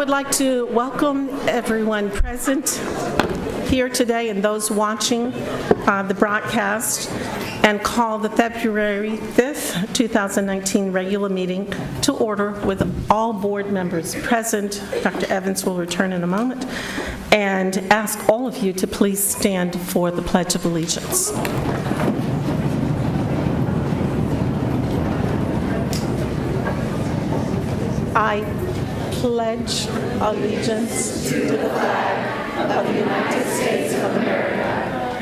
would like to welcome everyone present here today and those watching the broadcast and call the February 5th, 2019 regular meeting to order with all board members present. Dr. Evans will return in a moment, and ask all of you to please stand for the Pledge of Allegiance. I pledge allegiance to the flag of the United States of America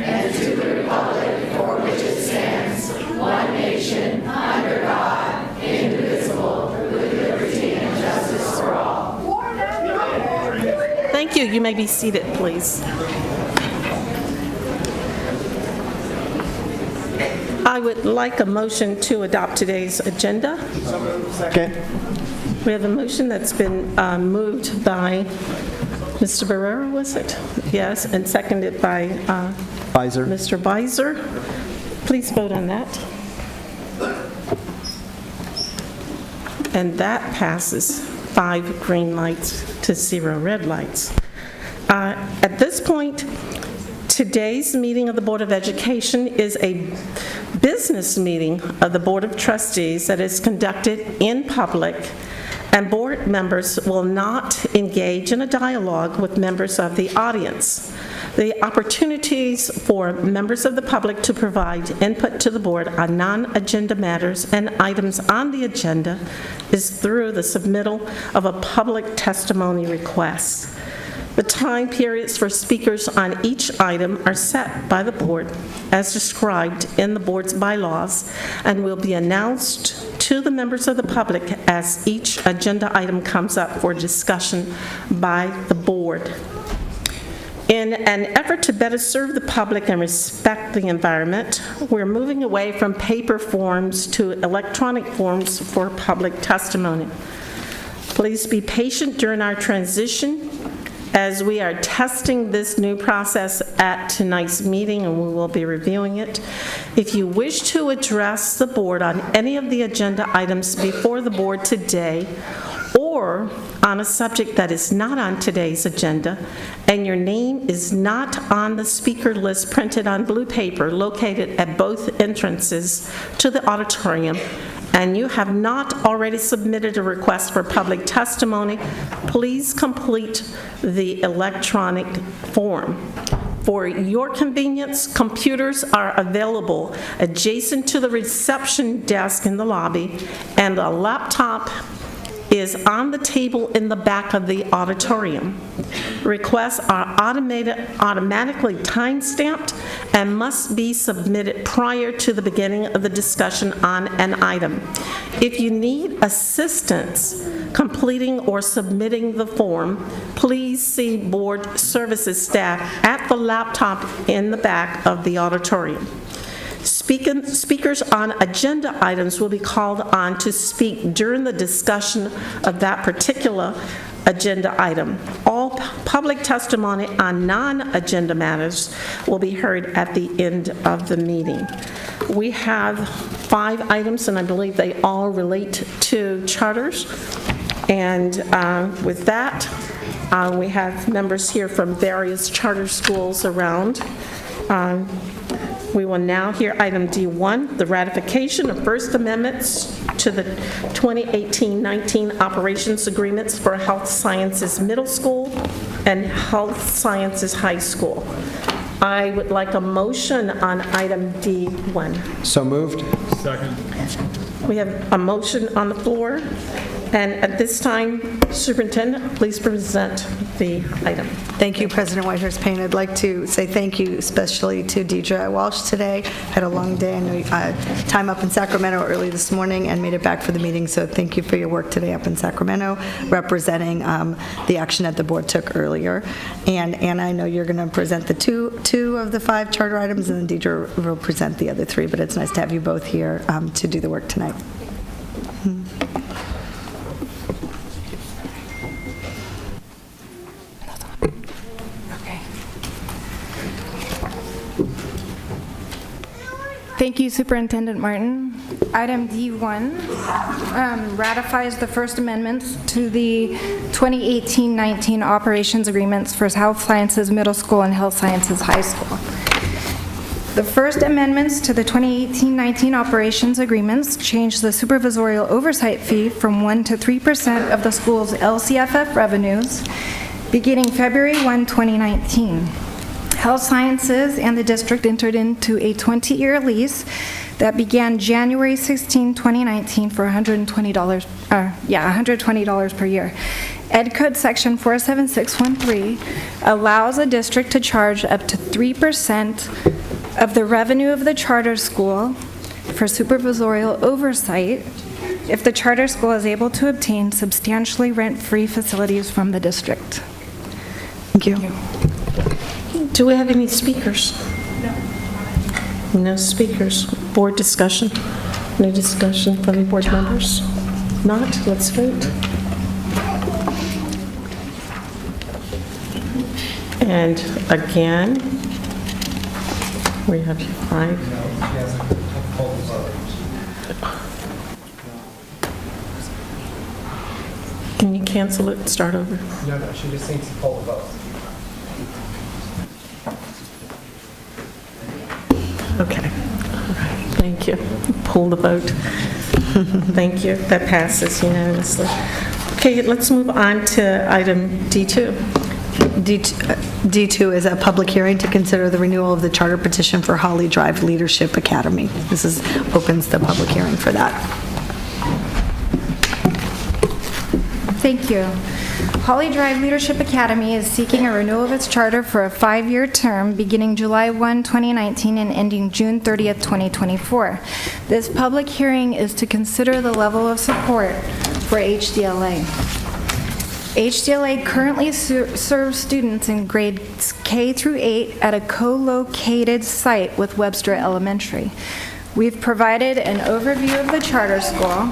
and to the republic for which it stands, one nation, under God, indivisible, with liberty and justice for all. Thank you. You may be seated, please. I would like a motion to adopt today's agenda. Second. We have a motion that's been moved by Mr. Barrera, was it? Yes, and seconded by Beiser. Mr. Beiser. Please vote on that. And that passes 5 green lights to 0 red lights. At this point, today's meeting of the Board of Education is a business meeting of the Board of Trustees that is conducted in public, and board members will not engage in a dialogue with members of the audience. The opportunities for members of the public to provide input to the board on non-agenda matters and items on the agenda is through the submittal of a public testimony request. The time periods for speakers on each item are set by the board as described in the board's bylaws and will be announced to the members of the public as each agenda item comes up for discussion by the board. In an effort to better serve the public and respect the environment, we're moving away from paper forms to electronic forms for public testimony. Please be patient during our transition as we are testing this new process at tonight's meeting, and we will be reviewing it. If you wish to address the board on any of the agenda items before the board today, or on a subject that is not on today's agenda, and your name is not on the speaker list printed on blue paper located at both entrances to the auditorium, and you have not already submitted a request for public testimony, please complete the electronic form. For your convenience, computers are available adjacent to the reception desk in the lobby, and a laptop is on the table in the back of the auditorium. Requests are automatically time-stamped and must be submitted prior to the beginning of the discussion on an item. If you need assistance completing or submitting the form, please see board services staff at the laptop in the back of the auditorium. Speakers on agenda items will be called on to speak during the discussion of that particular agenda item. All public testimony on non-agenda matters will be heard at the end of the meeting. We have 5 items, and I believe they all relate to charters. And with that, we have members here from various charter schools around. We will now hear item D1, the ratification of First Amendments to the 2018-19 operations agreements for Health Sciences Middle School and Health Sciences High School. I would like a motion on item D1. So moved. Second. We have a motion on the floor, and at this time, Superintendent, please present the item. Thank you, President Whitehurst-Payne. I'd like to say thank you especially to Deidre Walsh today. Had a long day. I know you time up in Sacramento early this morning and made it back for the meeting, so thank you for your work today up in Sacramento, representing the action that the board took earlier. And Anna, I know you're going to present the two of the 5 charter items, and then Deidre will present the other 3, but it's nice to have you both here to do the work tonight. Thank you, Superintendent Martin. Item D1 ratifies the First Amendments to the 2018-19 operations agreements for Health Sciences Middle School and Health Sciences High School. The First Amendments to the 2018-19 operations agreements change the supervisorial oversight fee from 1% to 3% of the school's LCFF revenues beginning February 1, 2019. Health Sciences and the district entered into a 20-year lease that began January 16, 2019 for $120 per year. Ed Code Section 47613 allows a district to charge up to 3% of the revenue of the charter school for supervisorial oversight if the charter school is able to obtain substantially rent-free facilities from the district. Thank you. Do we have any speakers? No. No speakers. Board discussion? No discussion from the board members? Not? Let's vote. And again, we have 5. Can you cancel it and start over? No, she just needs to poll the vote. Okay. All right. Thank you. Pull the vote. Thank you. That passes unanimously. Okay, let's move on to item D2. D2 is a public hearing to consider the renewal of the charter petition for Holly Drive Leadership Academy. This opens the public hearing for that. Thank you. Holly Drive Leadership Academy is seeking a renewal of its charter for a 5-year term beginning July 1, 2019 and ending June 30th, 2024. This public hearing is to consider the level of support for HDLA. HDLA currently serves students in grades K through 8 at a co-located site with Webster Elementary. We've provided an overview of the charter school,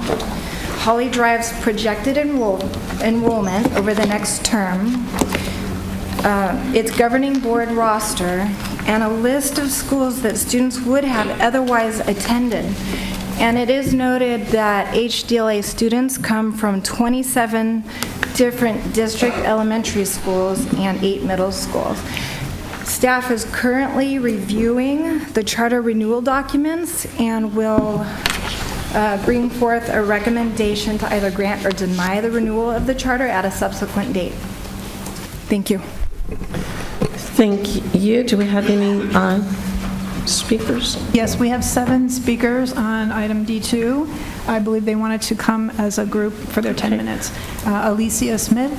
Holly Drive's projected enrollment over the next term, its governing board roster, and a list of schools that students would have otherwise attended. And it is noted that HDLA students come from 27 different district elementary schools and 8 middle schools. Staff is currently reviewing the charter renewal documents and will bring forth a recommendation to either grant or deny the renewal of the charter at a subsequent date. Thank you. Thank you. Do we have any speakers? Yes, we have 7 speakers on item D2. I believe they wanted to come as a group for their 10 minutes. Alicia Smith,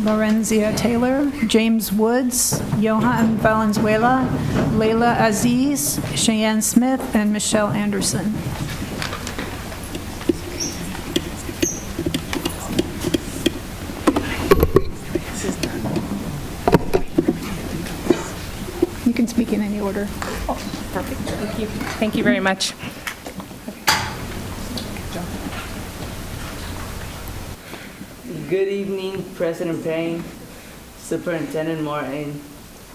Lorenzia Taylor, James Woods, Johan Valenzuela, Layla Aziz, Cheyenne Smith, and Michelle Anderson. You can speak in any order. Oh, perfect. Thank you. Thank you very much. Good evening, President Payne, Superintendent Martin,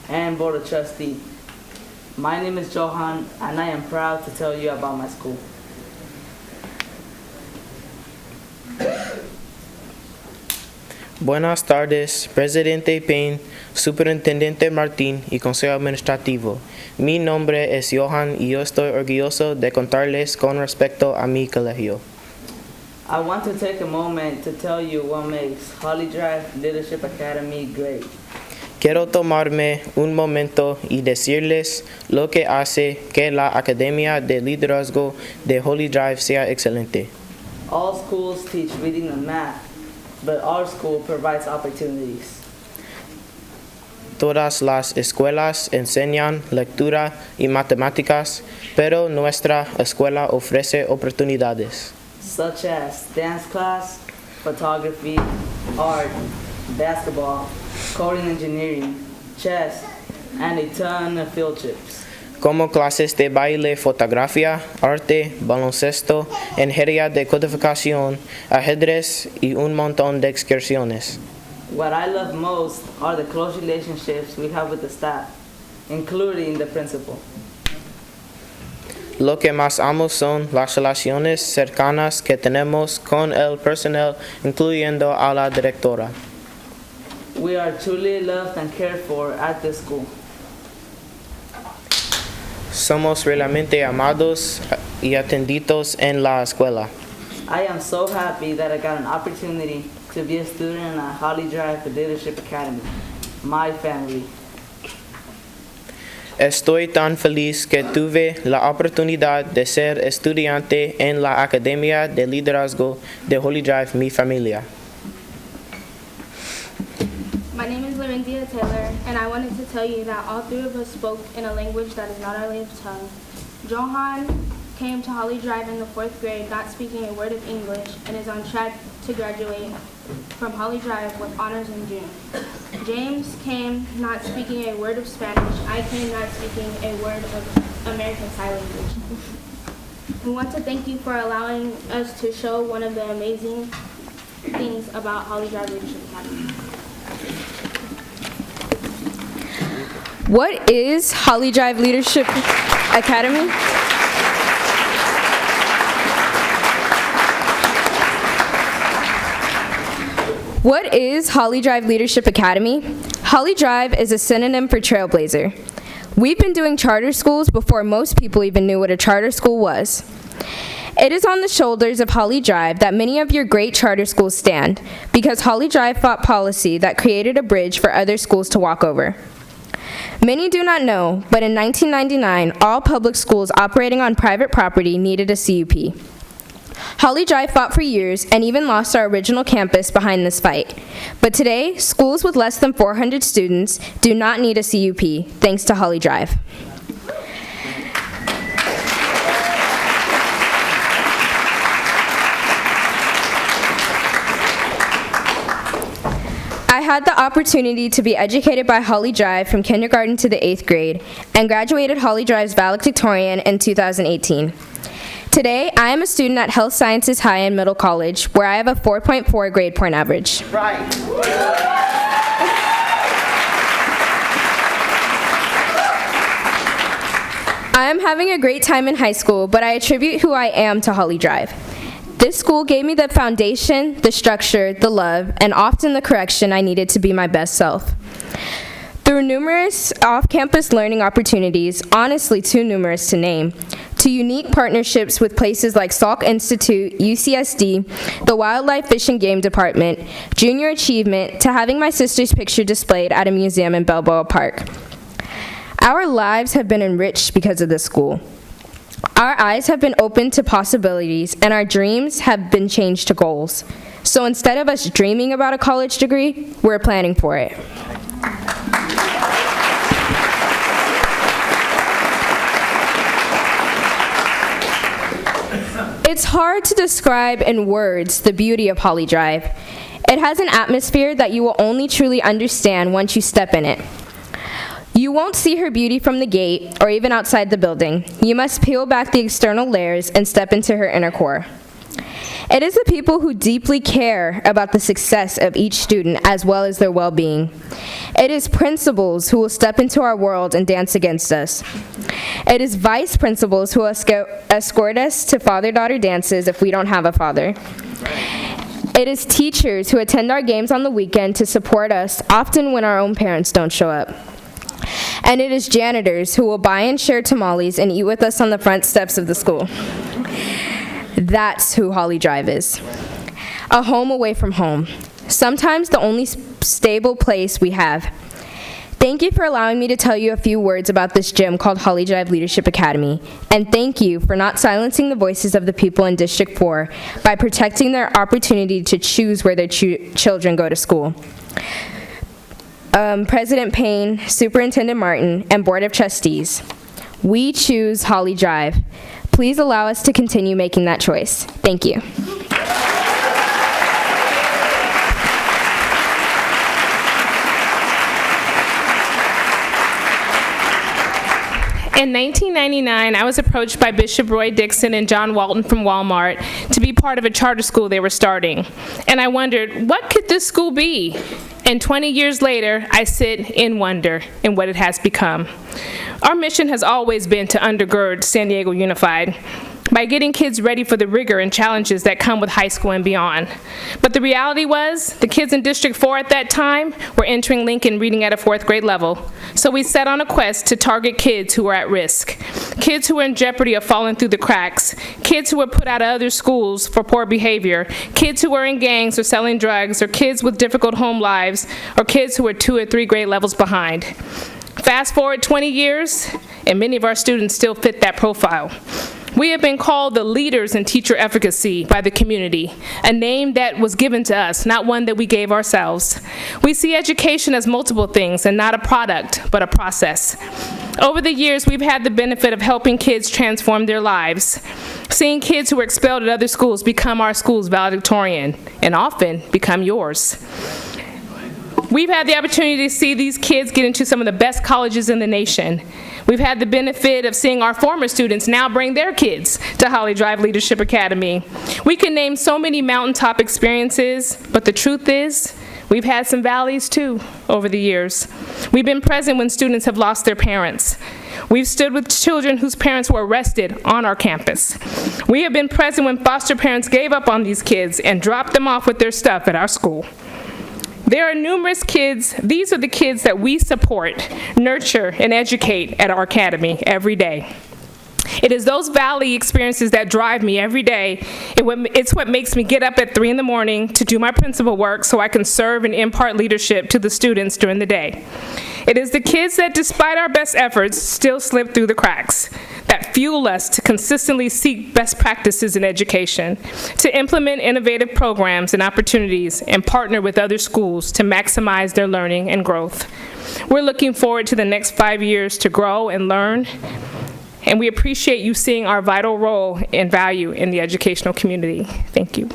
and Board of Trustees. My name is Johan, and I am proud to tell you about my school. Buenas tardes, Presidente Payne, Superintendente Martín y Consejo Administrativo. Mi nombre es Johan y yo estoy orgulloso de contarles con respecto a mi colegio. I want to take a moment to tell you what makes Holly Drive Leadership Academy great. Quiero tomarme un momento y decirles lo que hace que la Academia de Liderazgo de Holly Drive sea excelente. All schools teach reading and math, but our school provides opportunities. Todas las escuelas enseñan lectura y matemáticas, pero nuestra escuela ofrece oportunidades. Such as dance class, photography, art, basketball, coding engineering, chess, and a ton of field trips. Como clases de baile, fotografía, arte, baloncesto, ingeniería de codificación, ajedrez y un montón de excursiones. What I love most are the close relationships we have with the staff, including the principal. Lo que más amo son las relaciones cercanas que tenemos con el personal, incluyendo a la directora. We are truly loved and cared for at this school. Somos realmente amados y atendidos en la escuela. I am so happy that I got an opportunity to be a student at Holly Drive Leadership Academy, my family. Estoy tan feliz que tuve la oportunidad de ser estudiante en la Academia de Liderazgo de Holly Drive, mi familia. My name is Lorenzia Taylor, and I wanted to tell you that all three of us spoke in a language that is not our native tongue. Johan came to Holly Drive in the 4th grade not speaking a word of English and is on track to graduate from Holly Drive with honors in June. James came not speaking a word of Spanish. I came not speaking a word of American Sign Language. We want to thank you for allowing us to show one of the amazing things about Holly Drive Leadership Academy. What is Holly Drive Leadership Academy? What is Holly Drive Leadership Academy? Holly Drive is a synonym for trailblazer. We've been doing charter schools before most people even knew what a charter school was. It is on the shoulders of Holly Drive that many of your great charter schools stand, because Holly Drive fought policy that created a bridge for other schools to walk over. Many do not know, but in 1999, all public schools operating on private property needed a CUP. Holly Drive fought for years and even lost our original campus behind this fight. But today, schools with less than 400 students do not need a CUP, thanks to Holly Drive. I had the opportunity to be educated by Holly Drive from kindergarten to the 8th grade and graduated Holly Drive's valedictorian in 2018. Today, I am a student at Health Sciences High and Middle College, where I have a 4.4 grade point average. Right. I am having a great time in high school, but I attribute who I am to Holly Drive. This school gave me the foundation, the structure, the love, and often the correction I needed to be my best self. Through numerous off-campus learning opportunities, honestly too numerous to name, to unique partnerships with places like Salk Institute, UCSD, the Wildlife Fish and Game Department, Junior Achievement, to having my sister's picture displayed at a museum in Balboa Park. Our lives have been enriched because of this school. Our eyes have been opened to possibilities, and our dreams have been changed to goals. So instead of us dreaming about a college degree, we're planning for it. It's hard to describe in words the beauty of Holly Drive. It has an atmosphere that you will only truly understand once you step in it. You won't see her beauty from the gate or even outside the building. You must peel back the external layers and step into her inner core. It is the people who deeply care about the success of each student as well as their well-being. It is principals who will step into our world and dance against us. It is vice principals who will escort us to father-daughter dances if we don't have a father. It is teachers who attend our games on the weekend to support us, often when our own parents don't show up. And it is janitors who will buy and share tamales and eat with us on the front steps of the school. That's who Holly Drive is. A home away from home. Sometimes the only stable place we have. Thank you for allowing me to tell you a few words about this gym called Holly Drive Leadership Academy. And thank you for not silencing the voices of the people in District 4 by protecting their opportunity to choose where their children go to school. President Payne, Superintendent Martin, and Board of Trustees, we choose Holly Drive. Please allow us to continue making that choice. Thank you. In 1999, I was approached by Bishop Roy Dixon and John Walton from Walmart to be part of a charter school they were starting. And I wondered, what could this school be? And 20 years later, I sit in wonder in what it has become. Our mission has always been to undergird San Diego Unified by getting kids ready for the rigor and challenges that come with high school and beyond. But the reality was, the kids in District 4 at that time were entering Lincoln reading at a 4th grade level. So we set on a quest to target kids who were at risk, kids who were in jeopardy of falling through the cracks, kids who were put out of other schools for poor behavior, kids who were in gangs or selling drugs, or kids with difficult home lives, or kids who were 2 or 3 grade levels behind. Fast forward 20 years, and many of our students still fit that profile. We have been called the leaders in teacher efficacy by the community, a name that was given to us, not one that we gave ourselves. We see education as multiple things and not a product, but a process. Over the years, we've had the benefit of helping kids transform their lives, seeing kids who were expelled at other schools become our school's valedictorian, and often become yours. We've had the opportunity to see these kids get into some of the best colleges in the nation. We've had the benefit of seeing our former students now bring their kids to Holly Drive Leadership Academy. We can name so many mountaintop experiences, but the truth is, we've had some valleys too over the years. We've been present when students have lost their parents. We've stood with children whose parents were arrested on our campus. We have been present when foster parents gave up on these kids and dropped them off with their stuff at our school. There are numerous kids. These are the kids that we support, nurture, and educate at our academy every day. It is those valley experiences that drive me every day. It's what makes me get up at 3 in the morning to do my principal work so I can serve and impart leadership to the students during the day. It is the kids that, despite our best efforts, still slip through the cracks, that fuel us to consistently seek best practices in education, to implement innovative programs and opportunities, and partner with other schools to maximize their learning and growth. We're looking forward to the next 5 years to grow and learn, and we appreciate you seeing our vital role and value in the educational community. Thank you.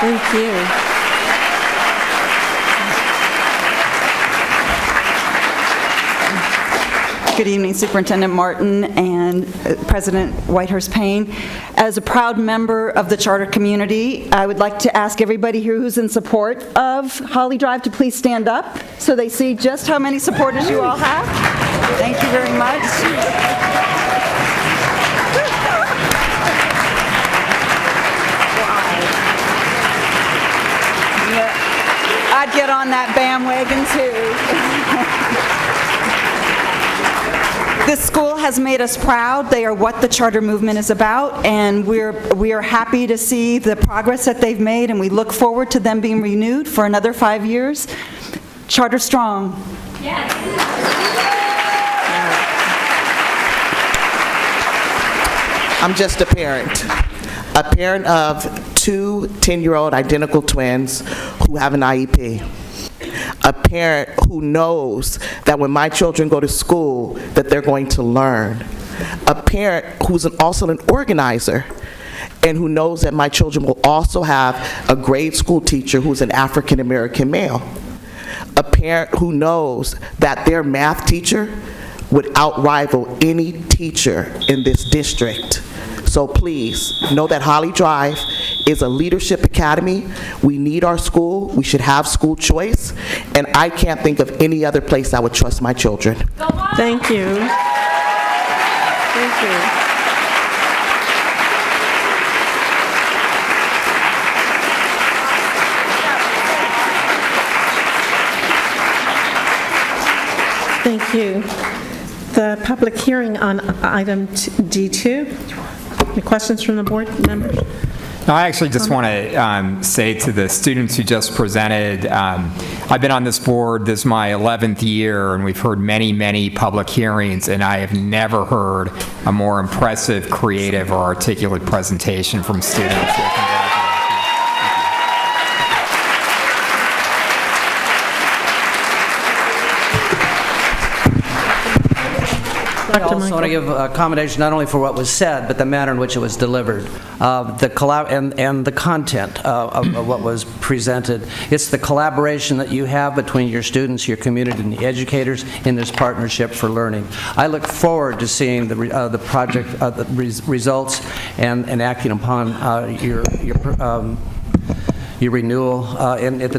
Thank you. Good evening, Superintendent Martin and President Whitehurst Payne. As a proud member of the charter community, I would like to ask everybody here who's in support of Holly Drive to please stand up so they see just how many supporters you all have. Thank you very much. I'd get on that bandwagon too. This school has made us proud. They are what the charter movement is about, and we are happy to see the progress that they've made, and we look forward to them being renewed for another 5 years. Charter strong. Yes. I'm just a parent of 2 10-year-old identical twins who have an IEP. A parent who knows that when my children go to school that they're going to learn. A parent who's also an organizer and who knows that my children will also have a grade school teacher who's an African American male. A parent who knows that their math teacher would outrival any teacher in this district. So please, know that Holly Drive is a leadership academy. We need our school. We should have school choice. And I can't think of any other place I would trust my children. Thank you. Thank you. Thank you. The public hearing on item D2. Any questions from the board members? No, I actually just want to say to the students who just presented, I've been on this board, this is my 11th year, and we've heard many, many public hearings, and I have never heard a more impressive, creative, or articulate presentation from students. So I also want to give accommodation not only for what was said, but the manner in which it was delivered, and the content of what was presented. It's the collaboration that you have between your students, your community, and the educators in this partnership for learning. I look forward to seeing the project your renewal at the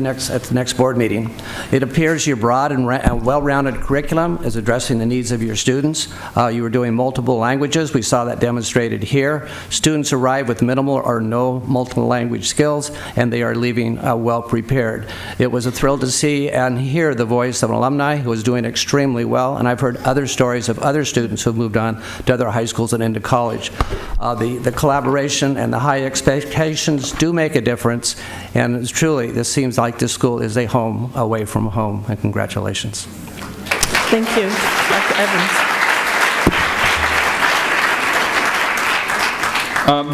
next board meeting. It appears your broad and well-rounded curriculum is addressing the needs of your students. You were doing multiple languages. We saw that demonstrated here. Students arrive with minimal or no multiple language skills, and they are leaving well prepared. It was a thrill to see and hear the voice of an alumni who was doing extremely well, and I've heard other stories of other students who moved on to other high schools and into college. The collaboration and the high expectations do make a difference, and it's truly, this seems like this school is a home away from home, and congratulations. Thank you, Dr. Evans.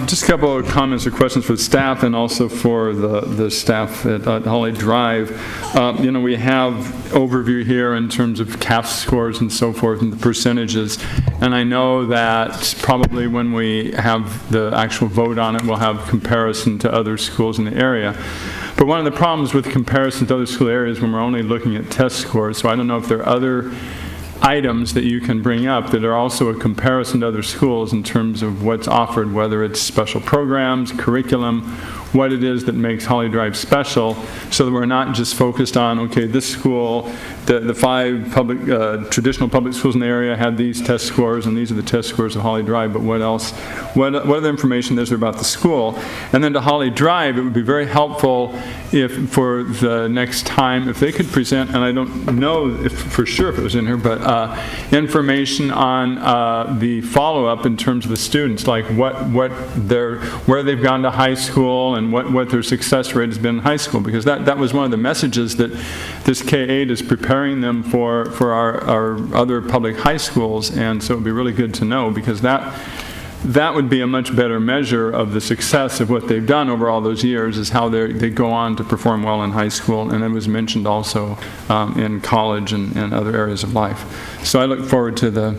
Just a couple of comments or questions for the staff and also for the staff at Holly Drive. We have overview here in terms of CAF scores and so forth and the percentages. And I know that probably when we have the actual vote on it, we'll have comparison to other schools in the area. But one of the problems with comparison to other school areas when we're only looking at test scores, so I don't know if there are other items that you can bring up that are also a comparison to other schools in terms of what's offered, whether it's special programs, curriculum, what it is that makes Holly Drive special, so that we're not just focused on, okay, this school, the 5 traditional public schools in the area had these test scores, and these are the test scores of Holly Drive, but what else? What other information is there about the school? And then to Holly Drive, it would be very helpful if, for the next time, if they could present, and I don't know if for sure if it was in here, but information on the follow-up in terms of the students, like where they've gone to high school and what their success rate has been in high school, because that was one of the messages that this K-8 is preparing them for our other public high schools, and so it would be really good to know, because that would be a much better measure of the success of what they've done over all those years, is how they go on to perform well in high school, and it was mentioned also in college and other areas of life. So I look forward to the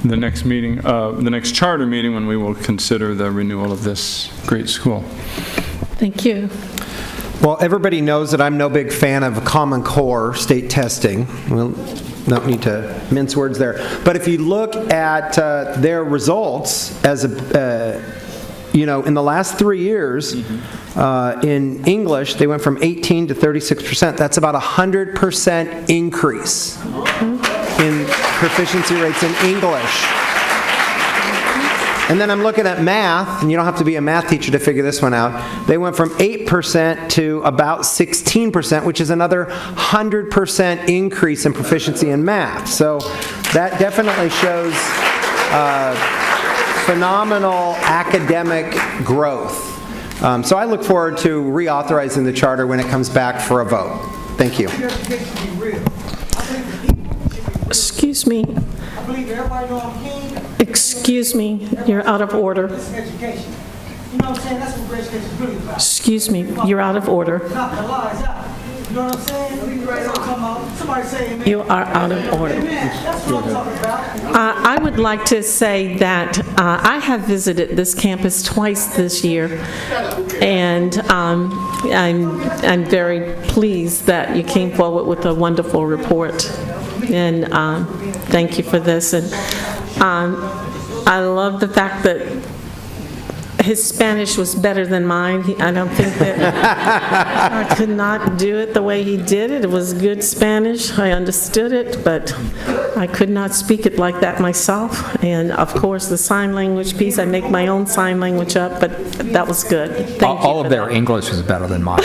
next meeting, the next charter meeting, when we will consider the renewal of this great school. Thank you. Well, everybody knows that I'm no big fan of Common Core state testing. Well, don't need to mince words there. But if you look at their results as in the last 3 years, in English, they went from 18 to 36%. That's about 100% increase in proficiency rates in English. And then I'm looking at math, and you don't have to be a math teacher to figure this one out. They went from 8% to about 16%, which is another 100% increase in proficiency in math. So that definitely shows phenomenal academic growth. So I look forward to reauthorizing the charter when it comes back for a vote. Thank you. Excuse me. Excuse me, you're out of order. Excuse me, you're out of order. You are out of order. I would like to say that I have visited this campus twice this year, and I'm very pleased that you came forward with a wonderful report, and thank you for this. And I love the fact that his Spanish was better than mine. I don't think that I could not do it the way he did it. It was good Spanish. I understood it, but I could not speak it like that myself. And of course, the sign language piece, I make my own sign language up, but that was good. Thank you. All of their English was better than mine.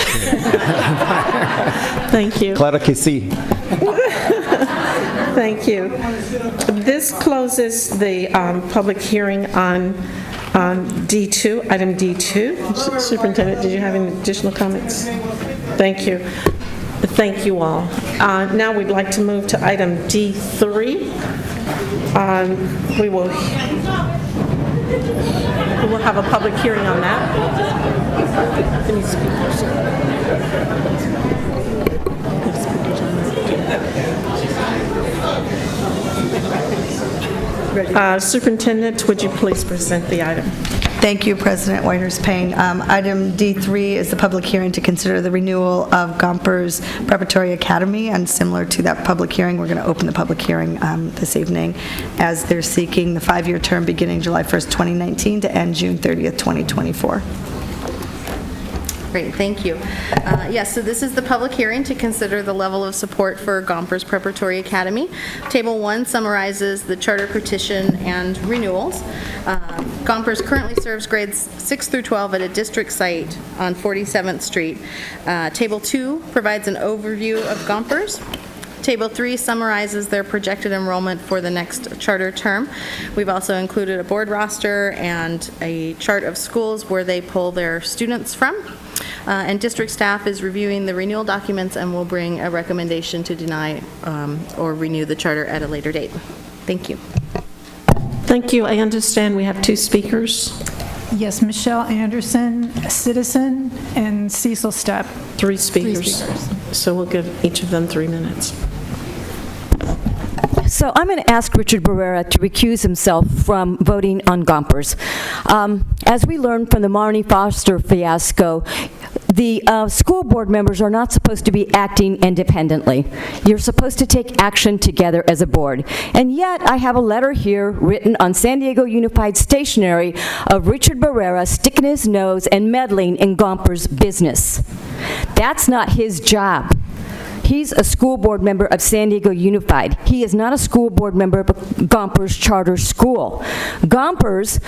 Thank you. Claro que sí. Thank you. This closes the public hearing on D2, item D2. Superintendent, did you have any additional comments? Thank you. Thank you all. Now we'd like to move to item D3. We will have a public hearing on that. Let me speak. Superintendent, would you please present the item? Thank you, President Whitehurst-Payne. Item D3 is the public hearing to consider the renewal of Gomper's Preparatory Academy, and similar to that public hearing, we're going to open the public hearing this evening, as they're seeking the 5-year term beginning July 1st, 2019 to end June 30th, 2024. Great, thank you. Yes, so this is the public hearing to consider the level of support for Gompers Preparatory Academy. Table 1 summarizes the charter petition and renewals. Gompers currently serves grades 6 through 12 at a district site on 47th Street. Table 2 provides an overview of Gompers. Table 3 summarizes their projected enrollment for the next charter term. We've also included a board roster and a chart of schools where they pull their students from. And district staff is reviewing the renewal documents and will bring a recommendation to deny or renew the charter at a later date. Thank you. Thank you. I understand we have 2 speakers. Yes, Michelle Anderson, citizen, and Cecil Stepp. 3 speakers. So we'll give each of them 3 minutes. So I'm going to ask Richard Barrera to recuse himself from voting on Gompers. As we learned from the Marnie Foster fiasco, the school board members are not supposed to be acting independently. You're supposed to take action together as a board. And yet, I have a letter here written on San Diego Unified stationery of Richard Barrera sticking his nose and meddling in Gompers' business. That's not his job. He's a school board member of San Diego Unified. He is not a school board member of Gompers Charter School. Gompers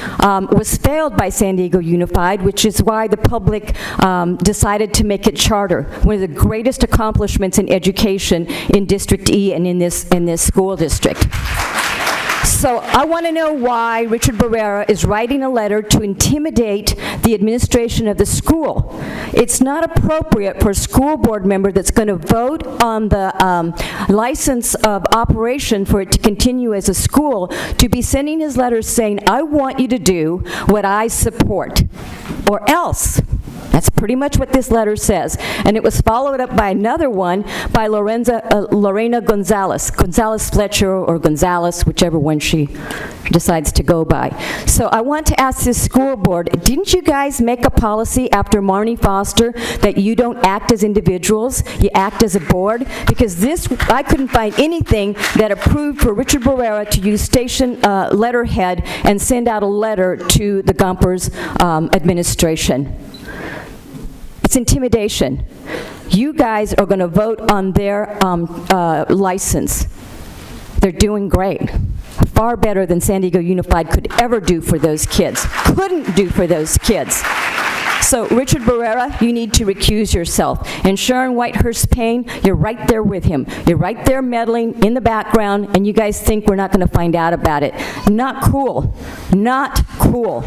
was failed by San Diego Unified, which is why the public decided to make it charter. One of the greatest accomplishments in education in District E and in this school district. So I want to know why Richard Barrera is writing a letter to intimidate the administration of the school. It's not appropriate for a school board member that's going to vote on the license of operation for it to continue as a school to be sending his letters saying, I want you to do what I support, or else. That's pretty much what this letter says. And it was followed up by another one by Lorena Gonzalez Fletcher or Gonzalez, whichever one she decides to go by. So I want to ask this school board, didn't you guys make a policy after Marnie Foster that you don't act as individuals, you act as a board? Because this, I couldn't find anything that approved for Richard Barrera to use station letterhead and send out a letter to the Gompers administration. It's intimidation. You guys are going to vote on their license. They're doing great. Far better than San Diego Unified could ever do for those kids. Couldn't do for those kids. So, Richard Barrera, you need to recuse yourself. And Sharon Whitehurst Payne, you're right there with him. You're right there meddling in the background, and you guys think we're not going to find out about it. Not cool. Not cool.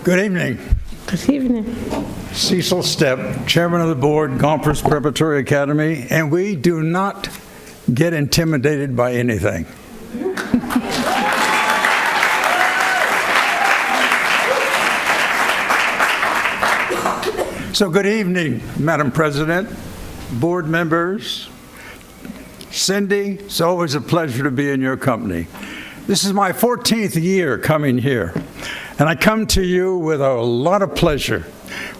Good evening. Good evening. Cecil Stepp, Chairman of the Board, Gompers Preparatory Academy, and we do not get intimidated by anything. So good evening, Madam President, board members. Cindy, it's always a pleasure to be in your company. This is my 14th year coming here, and I come to you with a lot of pleasure.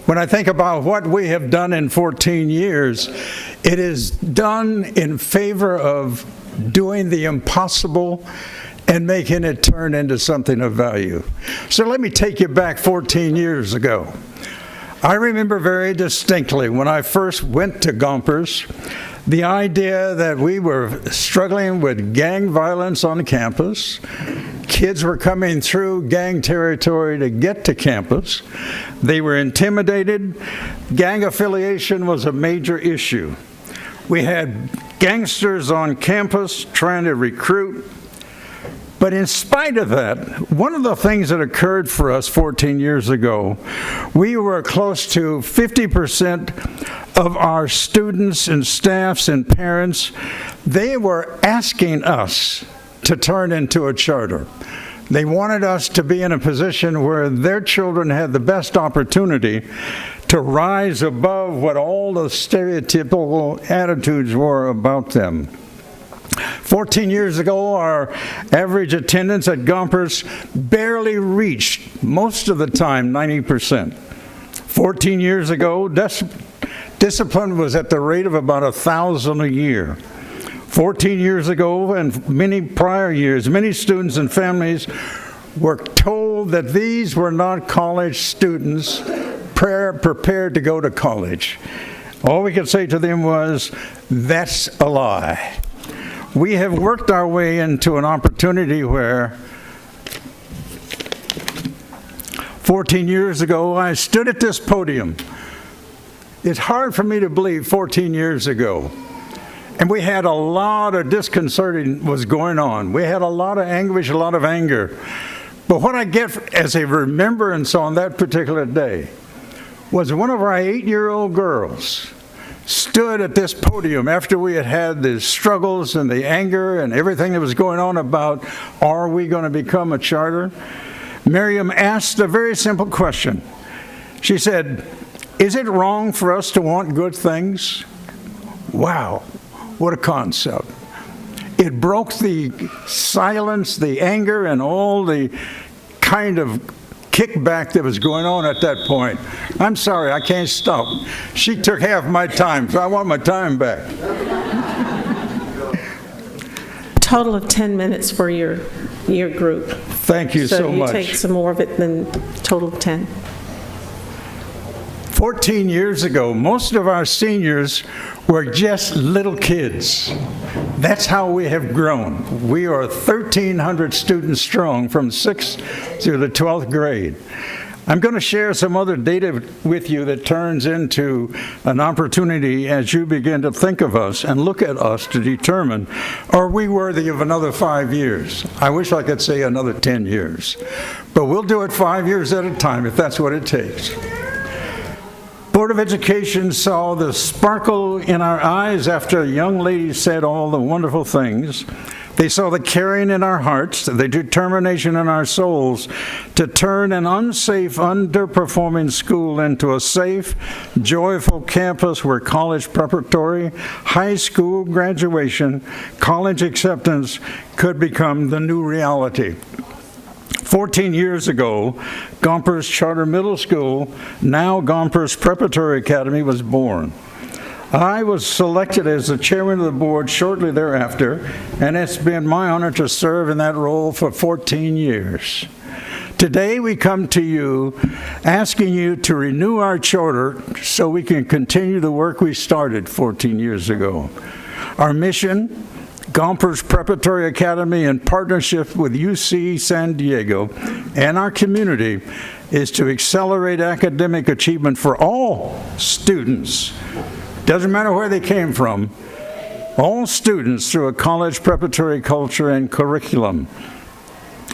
When I think about what we have done in 14 years, it is done in favor of doing the impossible and making it turn into something of value. So let me take you back 14 years ago. I remember very distinctly when I first went to Gompers, the idea that we were struggling with gang violence on campus. Kids were coming through gang territory to get to campus. They were intimidated. Gang affiliation was a major issue. We had gangsters on campus trying to recruit. But in spite of that, one of the things that occurred for us 14 years ago, we were close to 50% of our students and staffs and parents, they were asking us to turn into a charter. They wanted us to be in a position where their children had the best opportunity to rise above what all the stereotypical attitudes were about them. 14 years ago, our average attendance at Gompers barely reached, most of the time, 90%. 14 years ago, Discipline was at the rate of about 1,000 a year. 14 years ago and many prior years, many students and families were told that these were not college students prepared to go to college. All we could say to them was, that's a lie. We have worked our way into an opportunity where 14 years ago, I stood at this podium. It's hard for me to believe 14 years ago. And we had a lot of disconcerting was going on. We had a lot of anguish, a lot of anger. But what I get as a remembrance on that particular day was one of our 8-year-old girls stood at this podium after we had had the struggles and the anger and everything that was going on about, are we going to become a charter? Miriam asked a very simple question. She said, is it wrong for us to want good things? Wow, what a concept. It broke the silence, the anger, and all the kind of kickback that was going on at that point. I'm sorry, I can't stop. She took half my time, so I want my time back. Total of 10 minutes for your group. Thank you so much. So you take some more of it than total of 10. 14 years ago, most of our seniors were just little kids. That's how we have grown. We are 1,300 students strong from 6th through the 12th grade. I'm going to share some other data with you that turns into an opportunity as you begin to think of us and look at us to determine, are we worthy of another 5 years? I wish I could say another 10 years. But we'll do it 5 years at a time if that's what it takes. Board of Education saw the sparkle in our eyes after a young lady said all the wonderful things. They saw the caring in our hearts, the determination in our souls to turn an unsafe, underperforming school into a safe, joyful campus where college preparatory, high school graduation, college acceptance could become the new reality. 14 years ago, Gompers Charter Middle School, now Gompers Preparatory Academy, was born. I was selected as the chairman of the board shortly thereafter, and it's been my honor to serve in that role for 14 years. Today we come to you asking you to renew our charter so we can continue the work we started 14 years ago. Our mission, Gompers Preparatory Academy, in partnership with UC San Diego and our community, is to accelerate academic achievement for all students. Doesn't matter where they came from, all students through a college preparatory culture and curriculum.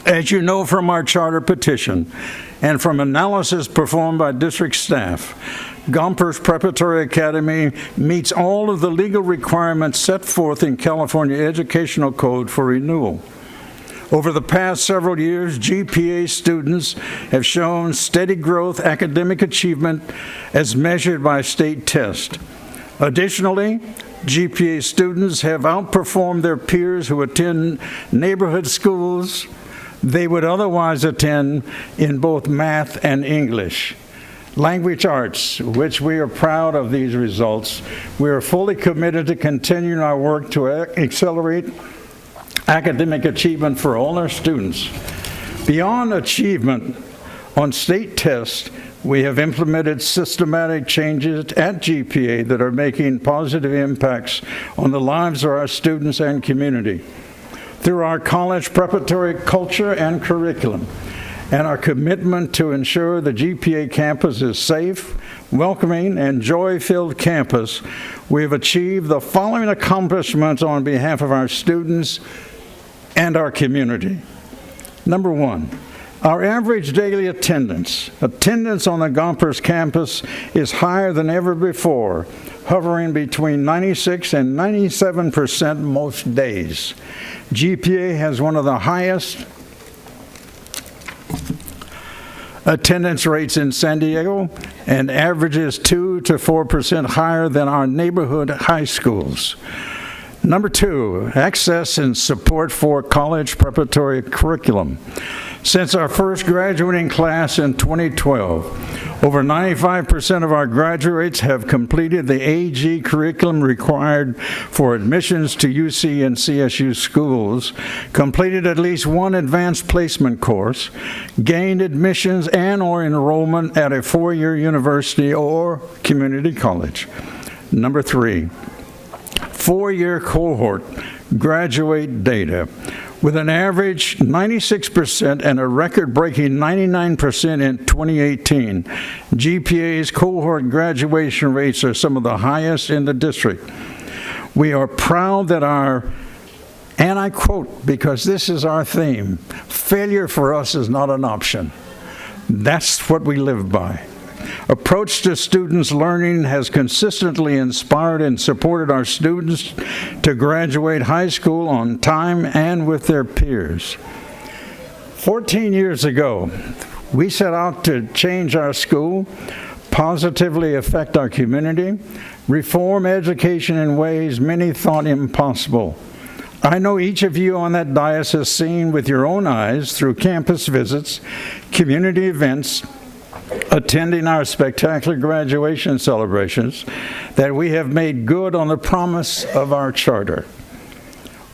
As you know from our charter petition and from analysis performed by district staff, Gompers Preparatory Academy meets all of the legal requirements set forth in California Educational Code for renewal. Over the past several years, GPA students have shown steady growth academic achievement as measured by state test. Additionally, GPA students have outperformed their peers who attend neighborhood schools they would otherwise attend in both math and English. Language arts, which we are proud of these results. We are fully committed to continuing our work to accelerate academic achievement for all our students. Beyond achievement on state tests, we have implemented systematic changes at GPA that are making positive impacts on the lives of our students and community. Through our college preparatory culture and curriculum, and our commitment to ensure the GPA campus is safe, welcoming, and joy-filled campus, we have achieved the following accomplishments on behalf of our students and our community. Number one, our average daily attendance on the Gompers campus is higher than ever before, hovering between 96 and 97% most days. GPA has one of the highest attendance rates in San Diego and averages 2 to 4% higher than our neighborhood high schools. Number two, access and support for college preparatory curriculum. Since our first graduating class in 2012, over 95% of our graduates have completed the AG curriculum required for admissions to UC and CSU schools, completed at least one advanced placement course, gained admissions and/or enrollment at a four-year university or community college. Number 3, four-year cohort graduate data. With an average 96% and a record-breaking 99% in 2018, GPA's cohort graduation rates are some of the highest in the district. We are proud that our, and I quote, because this is our theme, failure for us is not an option. That's what we live by. Approach to students' learning has consistently inspired and supported our students to graduate high school on time and with their peers. 14 years ago, we set out to change our school, positively affect our community, reform education in ways many thought impossible. I know each of you on that dais has seen with your own eyes through campus visits, community events, attending our spectacular graduation celebrations, that we have made good on the promise of our charter.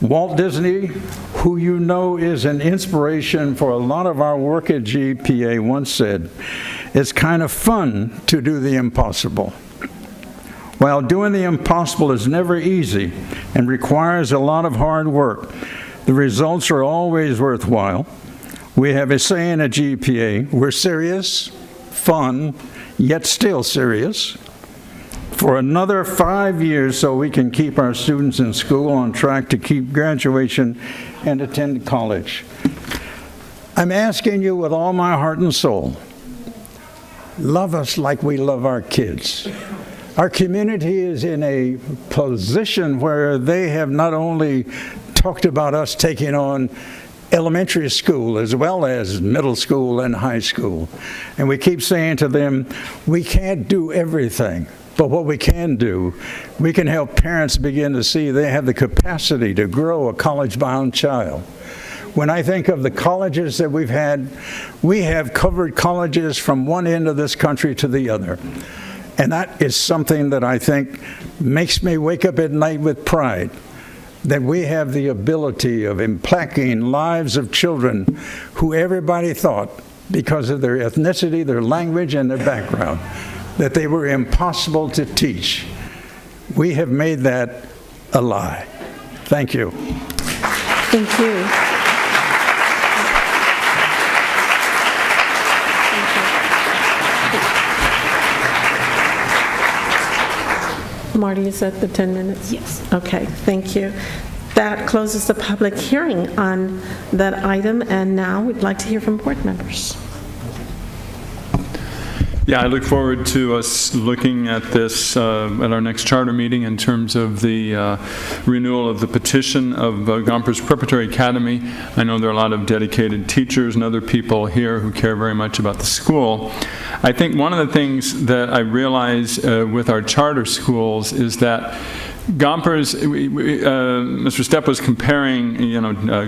Walt Disney, who you know is an inspiration for a lot of our work at GPA, once said, "It's kind of fun to do the impossible." While doing the impossible is never easy and requires a lot of hard work, the results are always worthwhile. We have a saying at GPA, we're serious, fun, yet still serious, for another 5 years so we can keep our students in school on track to keep graduation and attend college. I'm asking you with all my heart and soul, love us like we love our kids. Our community is in a position where they have not only talked about us taking on elementary school as well as middle school and high school. And we keep saying to them, we can't do everything, but what we can do, we can help parents begin to see they have the capacity to grow a college-bound child. When I think of the colleges that we've had, we have covered colleges from one end of this country to the other. And that is something that I think makes me wake up at night with pride, that we have the ability of impacting lives of children who everybody thought, because of their ethnicity, their language, and their background, that they were impossible to teach. We have made that a lie. Thank you. Thank you. Marty, is that the 10 minutes? Yes. Okay, thank you. That closes the public hearing on that item, and now we'd like to hear from board members. Yeah, I look forward to us looking at this at our next charter meeting in terms of the renewal of the petition of Gompers Preparatory Academy. I know there are a lot of dedicated teachers and other people here who care very much about the school. I think one of the things that I realize with our charter schools is that Gompers, Mr. Stepp was comparing,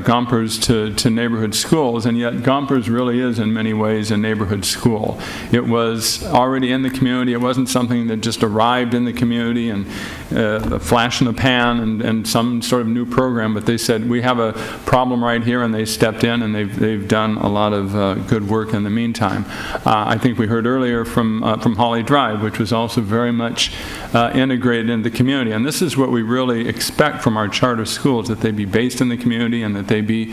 Gompers to neighborhood schools, and yet Gompers really is in many ways a neighborhood school. It was already in the community. It wasn't something that just arrived in the community and a flash in the pan and some sort of new program, but they said, we have a problem right here, and they stepped in, and they've done a lot of good work in the meantime. I think we heard earlier from Holly Drive, which was also very much integrated in the community, and this is what we really expect from our charter schools, that they be based in the community and that they be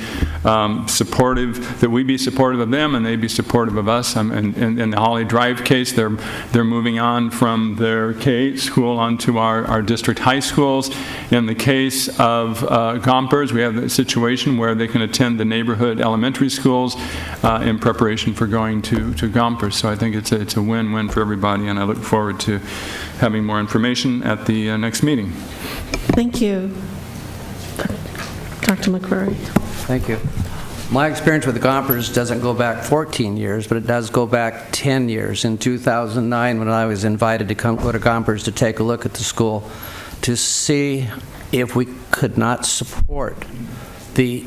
supportive, that we be supportive of them and they be supportive of us. And in the Holly Drive case, they're moving on from their K-8 school onto our district high schools. In the case of Gompers, we have the situation where they can attend the neighborhood elementary schools in preparation for going to Gompers. So I think it's a win-win for everybody, and I look forward to having more information at the next meeting. Thank you. Dr. McCrory. Thank you. My experience with the Gompers doesn't go back 14 years, but it does go back 10 years. In 2009, when I was invited to go to Gompers to take a look at the school to see if we could not support the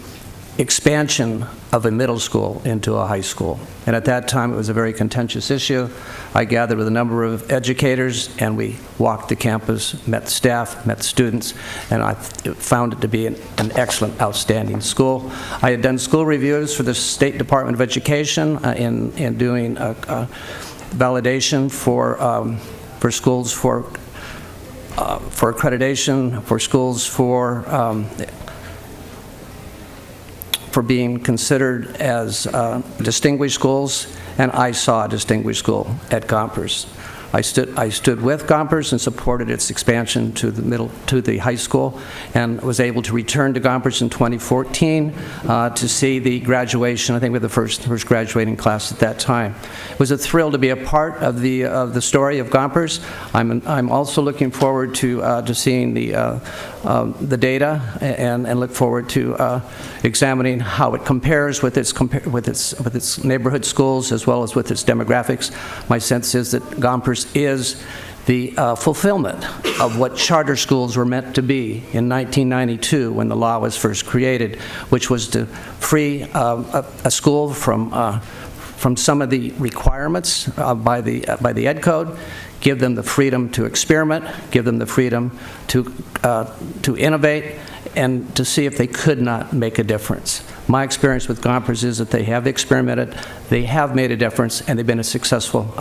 expansion of a middle school into a high school. And at that time, it was a very contentious issue. I gathered with a number of educators, and we walked the campus, met staff, met students, and I found it to be an excellent, outstanding school. I had done school reviews for the State Department of Education in doing validation for schools for accreditation, for schools for being considered as distinguished schools, and I saw a distinguished school at Gompers. I stood with Gompers and supported its expansion to the high school, and was able to return to Gompers in 2014 to see the graduation. I think we were the first graduating class at that time. It was a thrill to be a part of the story of Gompers. I'm also looking forward to seeing the data and look forward to examining how it compares with its neighborhood schools as well as with its demographics. My sense is that Gompers is the fulfillment of what charter schools were meant to be in 1992 when the law was first created, which was to free a school from some of the requirements by the Ed Code, give them the freedom to experiment, give them the freedom to innovate, and to see if they could not make a difference. My experience with Gompers is that they have experimented, they have made a difference, and they've been a successful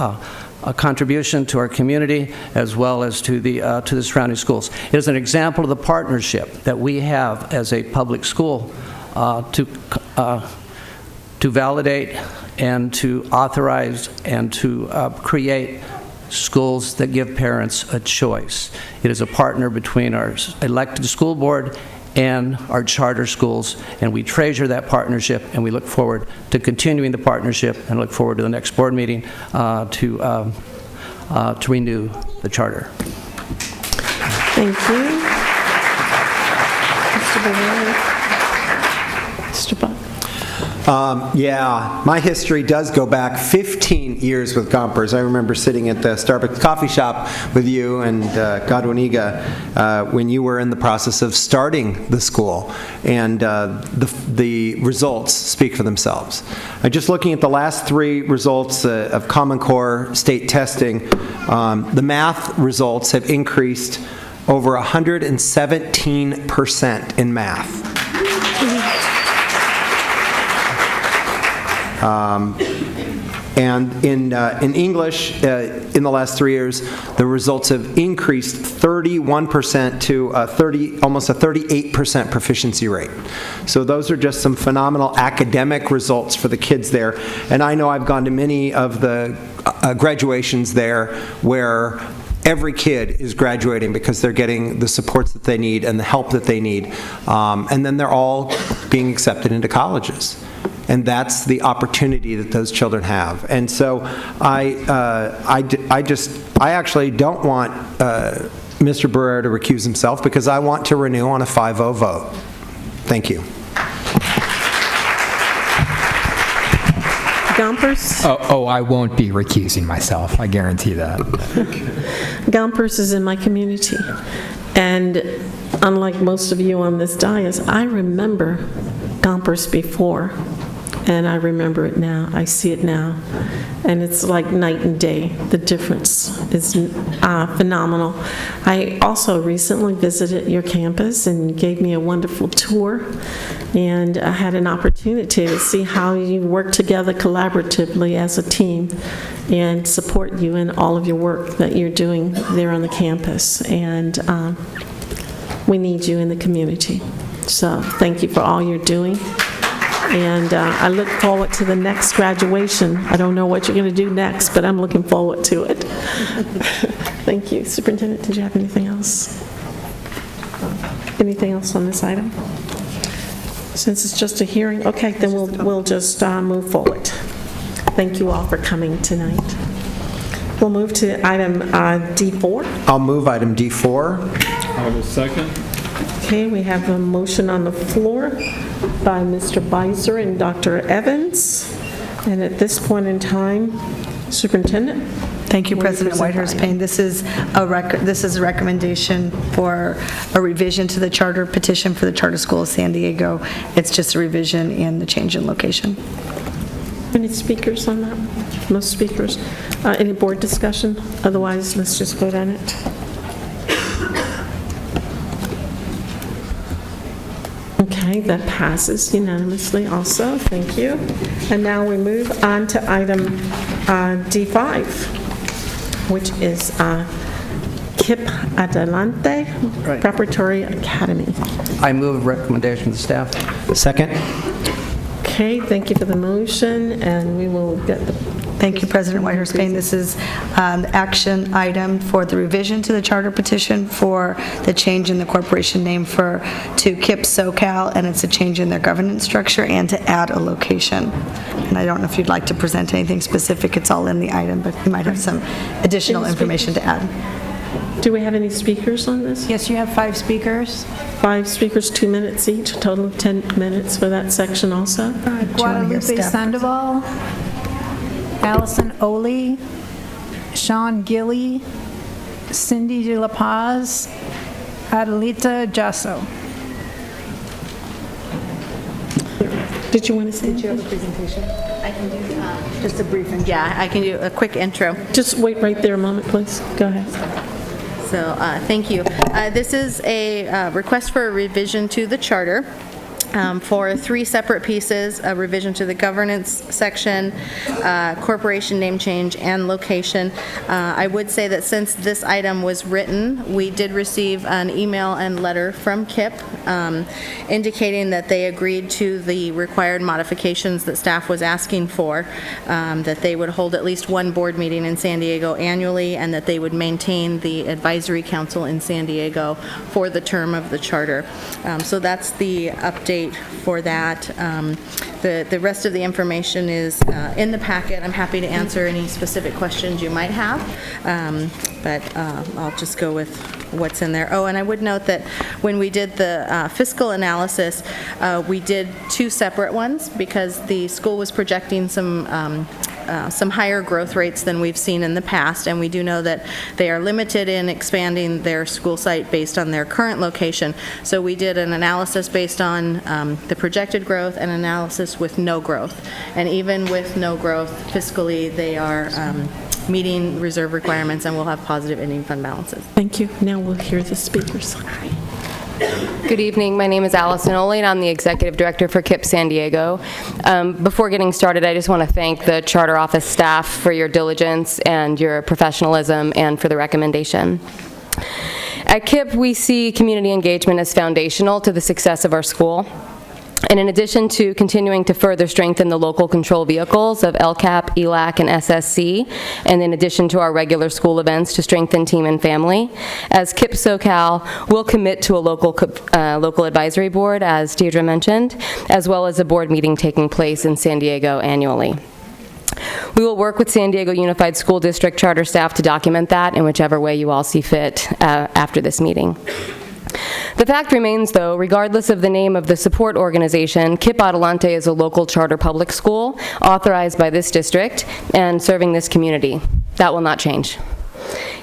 contribution to our community as well as to the surrounding schools. It is an example of the partnership that we have as a public school to validate and to authorize and to create schools that give parents a choice. It is a partner between our elected school board and our charter schools, and we treasure that partnership, and we look forward to continuing the partnership and look forward to the next board meeting to renew the charter. Thank you. Mr. Bernard. Mr. Buck. Yeah, my history does go back 15 years with Gompers. I remember sitting at the Starbucks coffee shop with you and Godwiniga when you were in the process of starting the school, and the results speak for themselves. Just looking at the last 3 results of Common Core state testing, the math results have increased over 117% in math. And in English, in the last 3 years, the results have increased 31% to almost a 38% proficiency rate. So those are just some phenomenal academic results for the kids there. And I know I've gone to many of the graduations there where every kid is graduating because they're getting the supports that they need and the help that they need. And then they're all being accepted into colleges. And that's the opportunity that those children have. And so I actually don't want Mr. Barrera to recuse himself because I want to renew on a 5-0 vote. Thank you. Gompers? Oh, I won't be recusing myself. I guarantee that. Gompers is in my community. And unlike most of you on this dais, I remember Gompers before. And I remember it now. I see it now. And it's like night and day. The difference is phenomenal. I also recently visited your campus and gave me a wonderful tour. And I had an opportunity to see how you work together collaboratively as a team and support you in all of your work that you're doing there on the campus. And we need you in the community. So thank you for all you're doing. And I look forward to the next graduation. I don't know what you're going to do next, but I'm looking forward to it. Thank you. Superintendent, did you have anything else? Anything else on this item? Since it's just a hearing, okay, then we'll just move forward. Thank you all for coming tonight. We'll move to item D4. I'll move item D4. I will second. Okay, we have a motion on the floor by Mr. Beiser and Dr. Evans. And at this point in time, Superintendent? Thank you, President Whitehurst Payne. This is a recommendation for a revision to the charter petition for the Charter School of San Diego. It's just a revision and the change in location. Any speakers on that? No speakers. Any board discussion? Otherwise, let's just vote on it. Okay, that passes unanimously also. Thank you. And now we move on to item D5, which is Kipp Adelante Preparatory Academy. I move recommendation to staff. Second. Okay, thank you for the motion, and we will get the... Thank you, President Whitehurst Payne. This is an action item for the revision to the charter petition for the change in the corporation name to Kipp SoCal, and it's a change in their governance structure and to add a location. And I don't know if you'd like to present anything specific. It's all in the item, but you might have some additional information to add. Do we have any speakers on this? Yes, you have 5 speakers. 5 speakers, 2 minutes each, a total of 10 minutes for that section also. Guadalupe Sandoval, Allison Oley, Sean Gilly, Cindy De La Paz, Adelita Jasso. Did you want to say? Did you have a presentation? I can do just a brief intro. Yeah, I can do a quick intro. Just wait right there a moment, please. Go ahead. So, thank you. This is a request for a revision to the charter. For 3 separate pieces, a revision to the governance section, corporation name change, and location. I would say that since this item was written, we did receive an email and letter from Kipp indicating that they agreed to the required modifications that staff was asking for, that they would hold at least 1 board meeting in San Diego annually, and that they would maintain the advisory council in San Diego for the term of the charter. So that's the update for that. The rest of the information is in the packet. I'm happy to answer any specific questions you might have, but I'll just go with what's in there. Oh, and I would note that when we did the fiscal analysis, we did 2 separate ones because the school was projecting some higher growth rates than we've seen in the past, and we do know that they are limited in expanding their school site based on their current location. So we did an analysis based on the projected growth and analysis with no growth. And even with no growth, fiscally, they are meeting reserve requirements and will have positive ending fund balances. Thank you. Now we'll hear the speakers. Good evening. My name is Allison Oley, and I'm the Executive Director for Kipp San Diego. Before getting started, I just want to thank the Charter Office staff for your diligence and your professionalism and for the recommendation. At Kipp, we see community engagement as foundational to the success of our school. And in addition to continuing to further strengthen the local control vehicles of LCAP, ELAC, and SSC, and in addition to our regular school events to strengthen team and family, as Kipp SoCal, we'll commit to a local advisory board, as Deirdre mentioned, as well as a board meeting taking place in San Diego annually. We will work with San Diego Unified School District charter staff to document that in whichever way you all see fit after this meeting. The fact remains, though, regardless of the name of the support organization, Kipp Adelante is a local charter public school authorized by this district and serving this community. That will not change.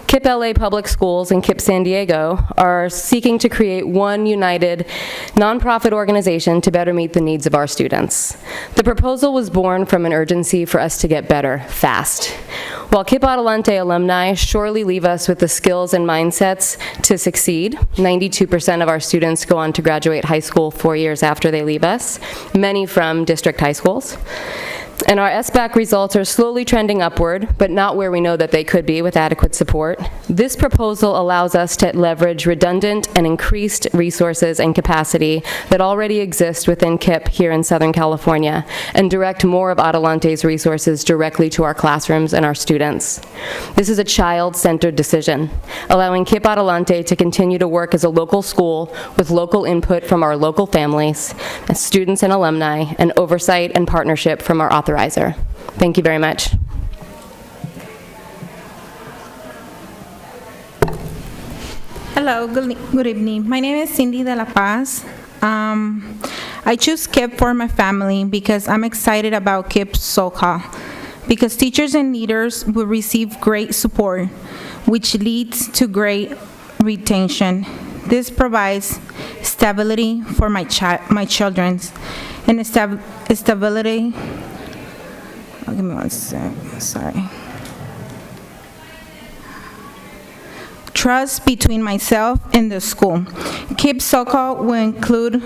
Kipp LA Public Schools and Kipp San Diego are seeking to create one united nonprofit organization to better meet the needs of our students. The proposal was born from an urgency for us to get better fast. While Kipp Adelante alumni surely leave us with the skills and mindsets to succeed, 92% of our students go on to graduate high school 4 years after they leave us, many from district high schools. And our SBAC results are slowly trending upward, but not where we know that they could be with adequate support. This proposal allows us to leverage redundant and increased resources and capacity that already exist within Kipp here in Southern California and direct more of Adelante's resources directly to our classrooms and our students. This is a child-centered decision, allowing Kipp Adelante to continue to work as a local school with local input from our local families, students and alumni, and oversight and partnership from our authorizer. Thank you very much. Hello, good evening. My name is Cindy De La Paz. I choose Kipp for my family because I'm excited about Kipp SoCal. because teachers and leaders will receive great support, which leads to great retention. This provides stability for my children, and stability. Oh, give me one sec. Sorry. Trust between myself and the school. Kipp so-called will include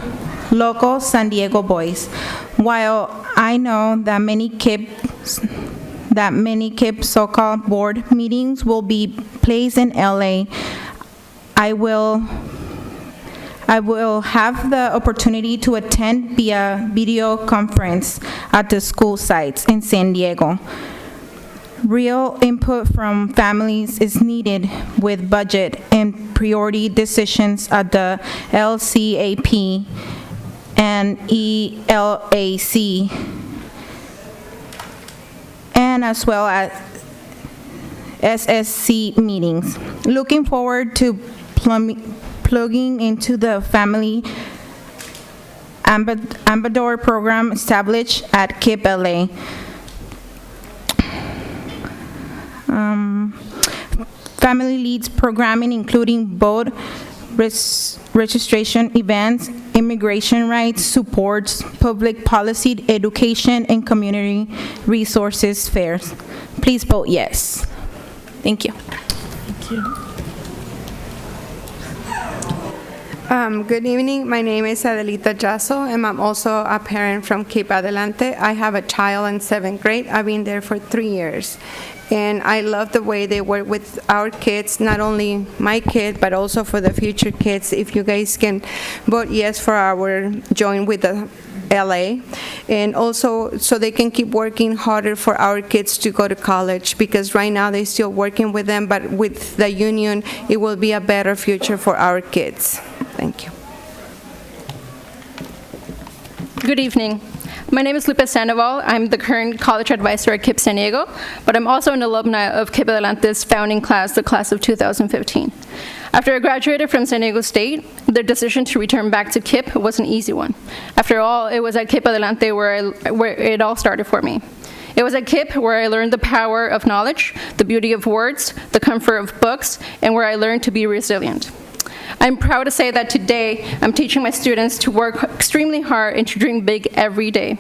local San Diego boys. While I know that many Kipp so-called board meetings will be placed in LA, I will have the opportunity to attend via video conference at the school sites in San Diego. Real input from families is needed with budget and priority decisions at the LCAP and ELAC, and as well as SSC meetings. Looking forward to plugging into the family ambassador program established at Kipp LA. Family leads programming including both registration events, immigration rights, supports, public policy, education, and community resources fairs. Please vote yes. Thank you. Thank you. Good evening. My name is Adelita Jasso, and I'm also a parent from Kipp Adelante. I have a child in 7th grade. I've been there for 3 years. And I love the way they work with our kids, not only my kid, but also for the future kids. If you guys can vote yes for our join with the LA, and also so they can keep working harder for our kids to go to college, because right now they're still working with them, but with the union, it will be a better future for our kids. Thank you. Good evening. My name is Lopez Sandoval. I'm the current college advisor at Kipp San Diego, but I'm also an alumni of Kipp Adelante's founding class, the class of 2015. After I graduated from San Diego State, the decision to return back to Kipp was an easy one. After all, it was at Kipp Adelante where it all started for me. It was at Kipp where I learned the power of knowledge, the beauty of words, the comfort of books, and where I learned to be resilient. I'm proud to say that today I'm teaching my students to work extremely hard and to dream big every day.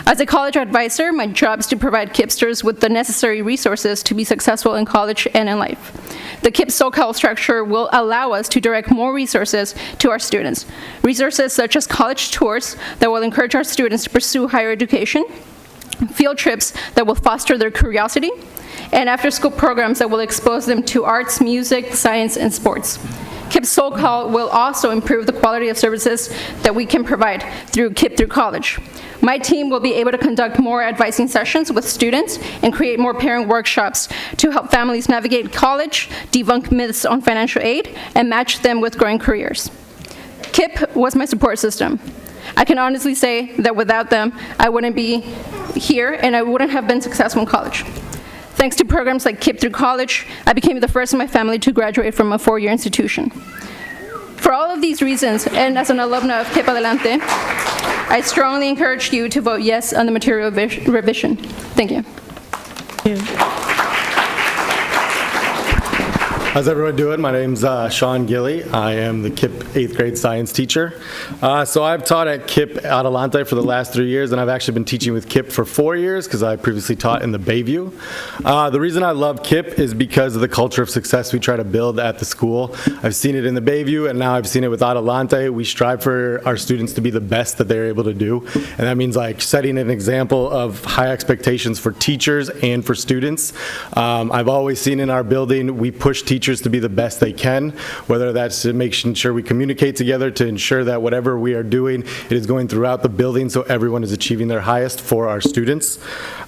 As a college advisor, my job is to provide Kippsters with the necessary resources to be successful in college and in life. The Kipp SoCal structure will allow us to direct more resources to our students. Resources such as college tours that will encourage our students to pursue higher education, field trips that will foster their curiosity, and after-school programs that will expose them to arts, music, science, and sports. Kipp SoCal will also improve the quality of services that we can provide through Kipp Through College. My team will be able to conduct more advising sessions with students and create more parent workshops to help families navigate college, debunk myths on financial aid, and match them with growing careers. Kipp was my support system. I can honestly say that without them, I wouldn't be here and I wouldn't have been successful in college. Thanks to programs like Kipp Through College, I became the first in my family to graduate from a 4-year institution. For all of these reasons, and as an alumna of Kipp Adelante, I strongly encourage you to vote yes on the material revision. Thank you. How's everyone doing? My name's Sean Gilly. I am the Kipp 8th grade science teacher. So I've taught at Kipp Adelante for the last 3 years, and I've actually been teaching with Kipp for 4 years because I previously taught in the Bayview. The reason I love Kipp is because of the culture of success we try to build at the school. I've seen it in the Bayview, and now I've seen it with Adelante. We strive for our students to be the best that they're able to do, and that means like setting an example of high expectations for teachers and for students. I've always seen in our building, we push teachers to be the best they can, whether that's making sure we communicate together to ensure that whatever we are doing, it is going throughout the building so everyone is achieving their highest for our students.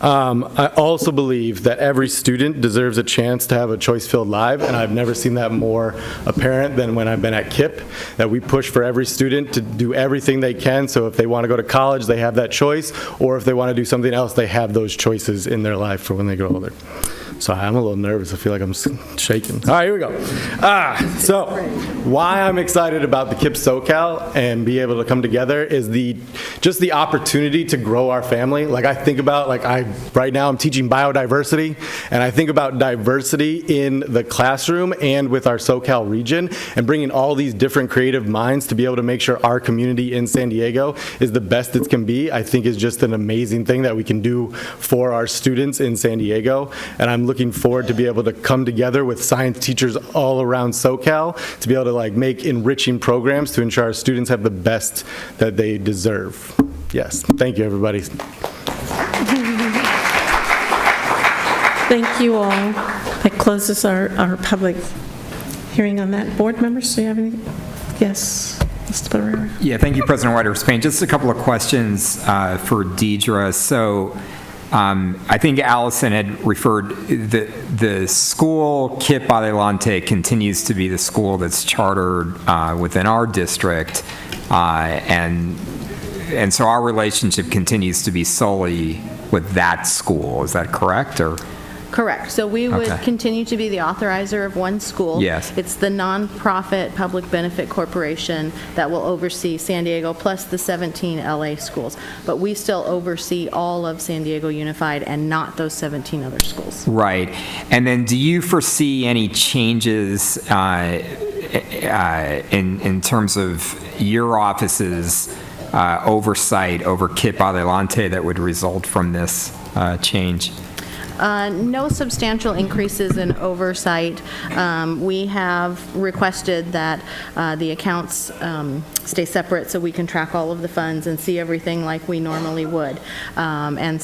I also believe that every student deserves a chance to have a choice-filled life, and I've never seen that more apparent than when I've been at Kipp, that we push for every student to do everything they can, so if they want to go to college, they have that choice, or if they want to do something else, they have those choices in their life for when they grow older. Sorry, I'm a little nervous. I feel like I'm shaking. All right, here we go. So why I'm excited about the Kipp SoCal and be able to come together is just the opportunity to grow our family. Like I think about, right now I'm teaching biodiversity, and I think about diversity in the classroom and with our SoCal region, and bringing all these different creative minds to be able to make sure our community in San Diego is the best it can be, I think is just an amazing thing that we can do for our students in San Diego. And I'm looking forward to be able to come together with science teachers all around SoCal to be able to make enriching programs to ensure our students have the best that they deserve. Yes, thank you, everybody. Thank you all. That closes our public hearing on that. Board members, do you have any? Yes, Mr. Barrera. Yeah, thank you, President Whitehurst-Payne. Just a couple of questions for Deidre. So I think Allison had referred, the school, Kipp Adelante, continues to be the school that's chartered within our district, and so our relationship continues to be solely with that school. Is that correct, or? Correct. So we would Okay. continue to be the authorizer of one school. Yes. It's the nonprofit public benefit corporation that will oversee San Diego plus the 17 LA schools. But we still oversee all of San Diego Unified and not those 17 other schools. Right. And then do you foresee any changes in terms of your office's oversight over Kipp Adelante that would result from this change? No substantial increases in oversight. We have requested that the accounts stay separate so we can track all of the funds and see everything like we normally would. And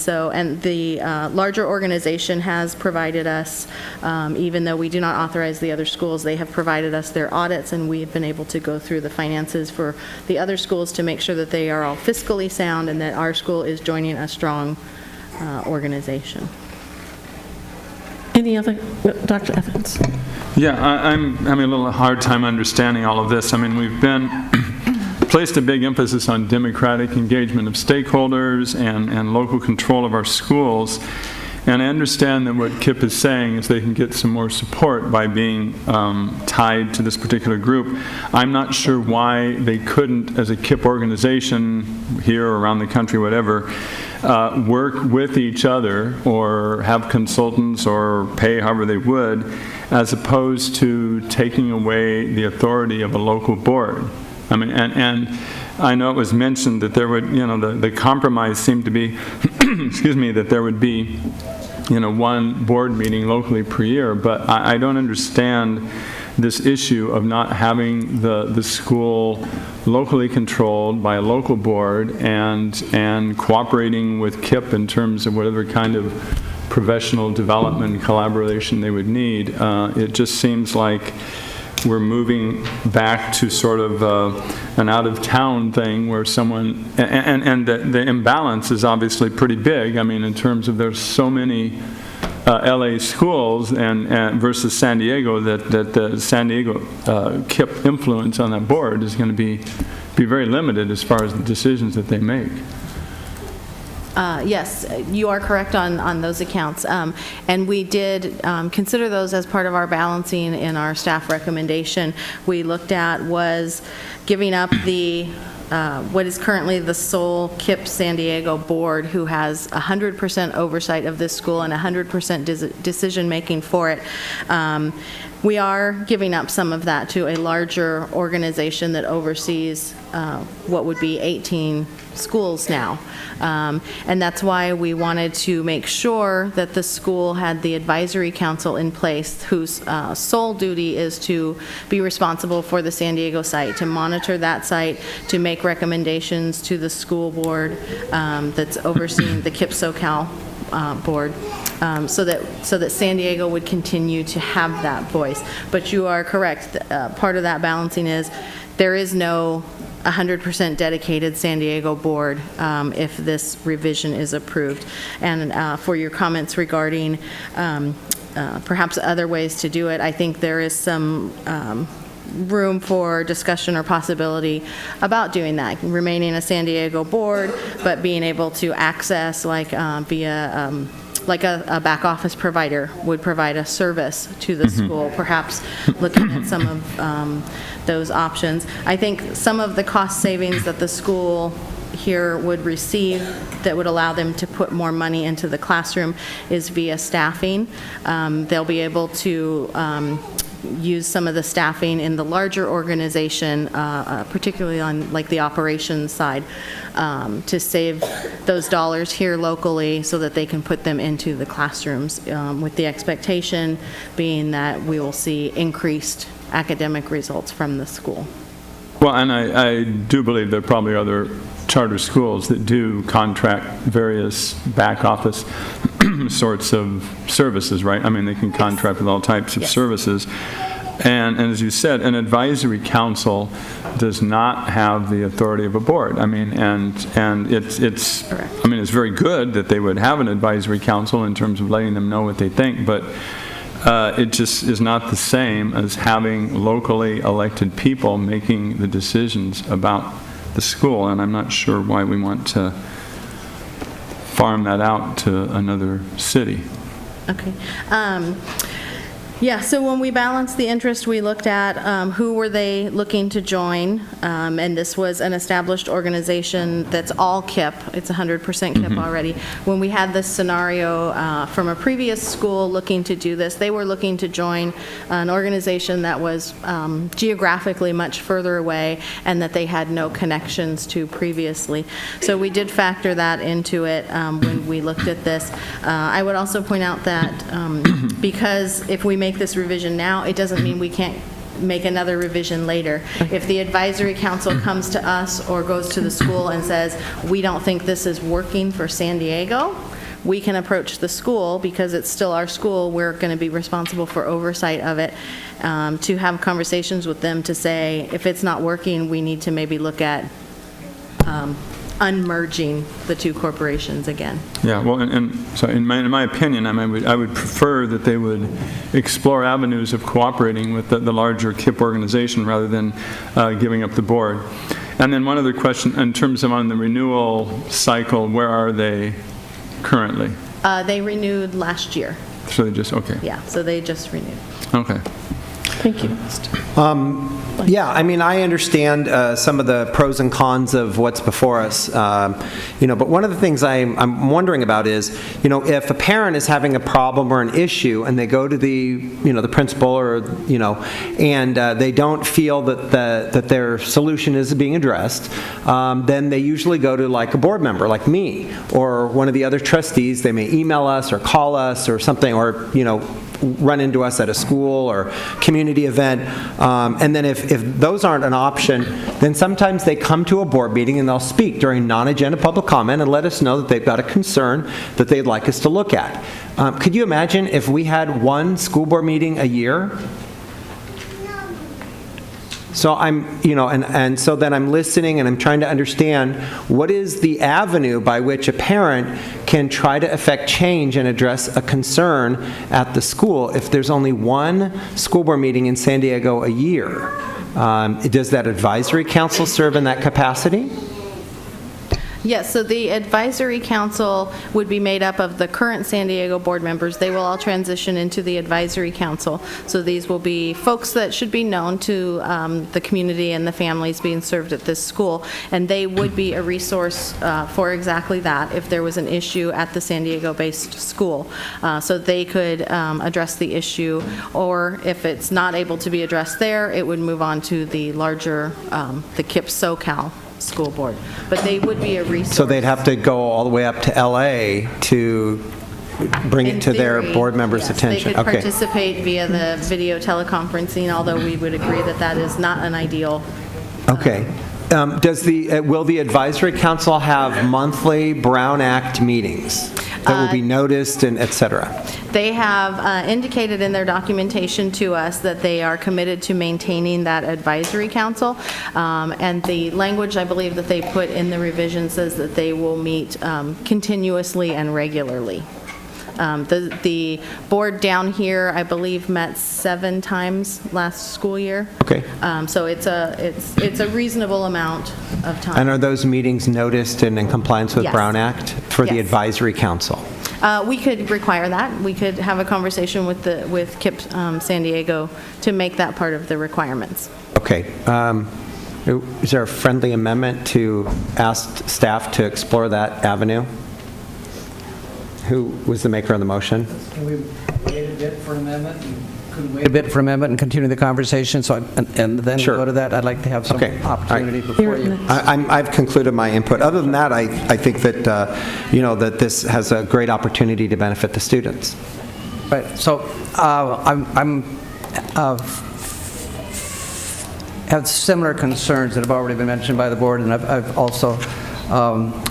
the larger organization has provided us, even though we do not authorize the other schools, they have provided us their audits, and we've been able to go through the finances for the other schools to make sure that they are all fiscally sound and that our school is joining a strong organization. Any other? Dr. Evans? Yeah, I'm having a little hard time understanding all of this. I mean, we've placed a big emphasis on democratic engagement of stakeholders and local control of our schools. And I understand that what Kipp is saying is they can get some more support by being tied to this particular group. I'm not sure why they couldn't, as a Kipp organization here or around the country, whatever, work with each other or have consultants or pay however they would, as opposed to taking away the authority of a local board. I mean, and I know it was mentioned that there would, the compromise seemed to be, excuse me, that there would be, one board meeting locally per year, but I don't understand this issue of not having the school locally controlled by a local board and cooperating with Kipp in terms of whatever kind of professional development and collaboration they would need. It just seems like we're moving back to sort of an out-of-town thing where someone, and the imbalance is obviously pretty big. I mean, in terms of there's so many LA schools and versus San Diego that the San Diego Kipp influence on that board is going to be very limited as far as the decisions that they make. Yes, you are correct on those accounts. And we did consider those as part of our balancing in our staff recommendation. We looked at was giving up the what is currently the sole Kipp San Diego board, who has 100% oversight of this school and 100% decision-making for it. We are giving up some of that to a larger organization that oversees what would be 18 schools now. And that's why we wanted to make sure that the school had the advisory council in place, whose sole duty is to be responsible for the San Diego site, to monitor that site, to make recommendations to the school board that's overseeing the Kipp SoCal board, so that San Diego would continue to have that voice. But you are correct. Part of that balancing is there is no 100% dedicated San Diego board if this revision is approved. And for your comments regarding perhaps other ways to do it, I think there is some room for discussion or possibility about doing that, remaining a San Diego board, but being able to access via like a back office provider would provide a service to the school, perhaps looking at some of those options. I think some of the cost savings that the school here would receive that would allow them to put more money into the classroom is via staffing. They'll be able to use some of the staffing in the larger organization, particularly on like the operations side, to save those dollars here locally so that they can put them into the classrooms, with the expectation being that we will see increased academic results from the school. Well, and I do believe there are probably other charter schools that do contract various back office sorts of services, right? I mean, they can contract with all types of services. And as you said, an advisory council does not have the authority of a board. I mean, and it's I mean, it's very good that they would have an advisory council in terms of letting them know what they think, but it just is not the same as having locally elected people making the decisions about the school, and I'm not sure why we want to farm that out to another city. Okay. Yeah, so when we balanced the interest, we looked at who were they looking to join, and this was an established organization that's all Kipp. It's 100% Kipp already. When we had this scenario from a previous school looking to do this, they were looking to join an organization that was geographically much further away and that they had no connections to previously. So we did factor that into it when we looked at this. I would also point out that because if we make this revision now, it doesn't mean we can't make another revision later. If the advisory council comes to us or goes to the school and says, we don't think this is working for San Diego, we can approach the school, because it's still our school, we're going to be responsible for oversight of it, to have conversations with them to say, if it's not working, we need to maybe look at unmerging the two corporations again. Yeah, well, and so in my opinion, I would prefer that they would explore avenues of cooperating with the larger Kipp organization rather than giving up the board. And then one other question, in terms of on the renewal cycle, where are they currently? They renewed last year. So they just, okay. Yeah, so they just renewed. Okay. Thank you. Yeah, I mean, I understand some of the pros and cons of what's before us, but one of the things I'm wondering about is, if a parent is having a problem or an issue and they go to the principal or, and they don't feel that their solution is being addressed, then they usually go to like a board member like me or one of the other trustees. They may email us or call us or something, or, run into us at a school or community event. And then if those aren't an option, then sometimes they come to a board meeting and they'll speak during non-agenda public comment and let us know that they've got a concern that they'd like us to look at. Could you imagine if we had one school board meeting a year? So and so then I'm listening and I'm trying to understand what is the avenue by which a parent can try to affect change and address a concern at the school if there's only one school board meeting in San Diego a year. Does that advisory council serve in that capacity? Yes, so the advisory council would be made up of the current San Diego board members. They will all transition into the advisory council. So these will be folks that should be known to the community and the families being served at this school, and they would be a resource for exactly that if there was an issue at the San Diego-based school. So they could address the issue, or if it's not able to be addressed there, it would move on to the larger, the Kipp SoCal school board, but they would be a resource. So they'd have to go all the way up to LA to bring it to their board members' attention. They could participate via the video teleconferencing, although we would agree that that is not an ideal. Okay. Will the advisory council have monthly Brown Act meetings that will be noticed and et cetera? They have indicated in their documentation to us that they are committed to maintaining that advisory council, and the language I believe that they put in the revision says that they will meet continuously and regularly. The board down here, I believe, met 7 times last school year. Okay. So it's a reasonable amount of time. And are those meetings noticed and in compliance with Yes. Brown Act for the Yes. advisory council? We could require that. We could have a conversation with Kipp San Diego to make that part of the requirements. Okay. Is there a friendly amendment to ask staff to explore that avenue? Who was the maker of the motion? Can we wait a bit for amendment? Could we wait a bit for amendment and continue the conversation, and then go to that? I'd like to have some opportunity before you. I've concluded my input. Other than that, I think that, that this has a great opportunity to benefit the students. Right, so I'm have similar concerns that have already been mentioned by the board, and I've also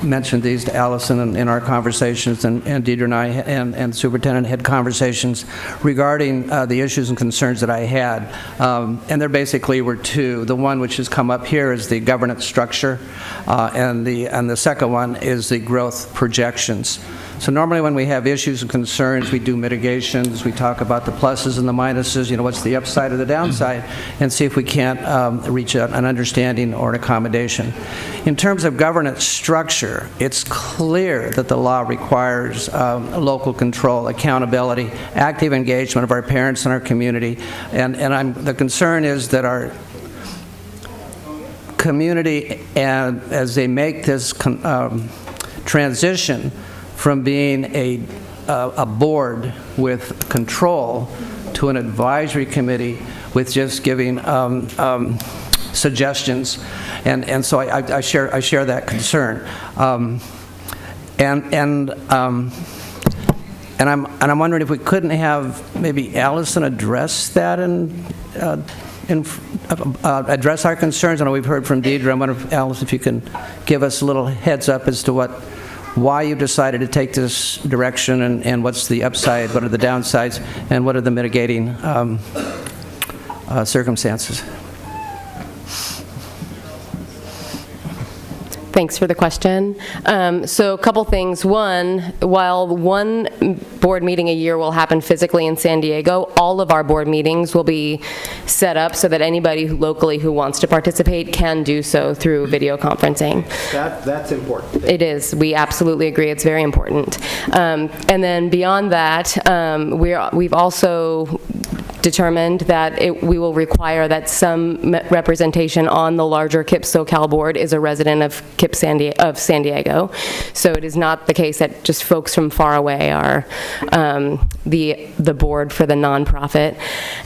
mentioned these to Allison in our conversations, and Deidre and I and the superintendent had conversations regarding the issues and concerns that I had. And there basically were 2. The one which has come up here is the governance structure, and the second one is the growth projections. So normally when we have issues and concerns, we do mitigations, we talk about the pluses and the minuses, what's the upside or the downside, and see if we can't reach an understanding or an accommodation. In terms of governance structure, it's clear that the law requires local control, accountability, active engagement of our parents and our community, and the concern is that our community, and as they make this transition from being a board with control to an advisory committee with just giving suggestions, and so I share that concern, and I'm wondering if we couldn't have maybe Allison address that and address our concerns. I know we've heard from Deidre. I wonder if Allison, if you can give us a little heads up as to why you decided to take this direction, and what's the upside, what are the downsides, and what are the mitigating circumstances. Thanks for the question. So a couple things. One, while one board meeting a year will happen physically in San Diego, all of our board meetings will be set up so that anybody locally who wants to participate can do so through video conferencing. That's important. It is. We absolutely agree. It's very important. And then beyond that, we've also determined that we will require that some representation on the larger Kipp SoCal board is a resident of Kipp San Diego. So it is not the case that just folks from far away are the board for the nonprofit.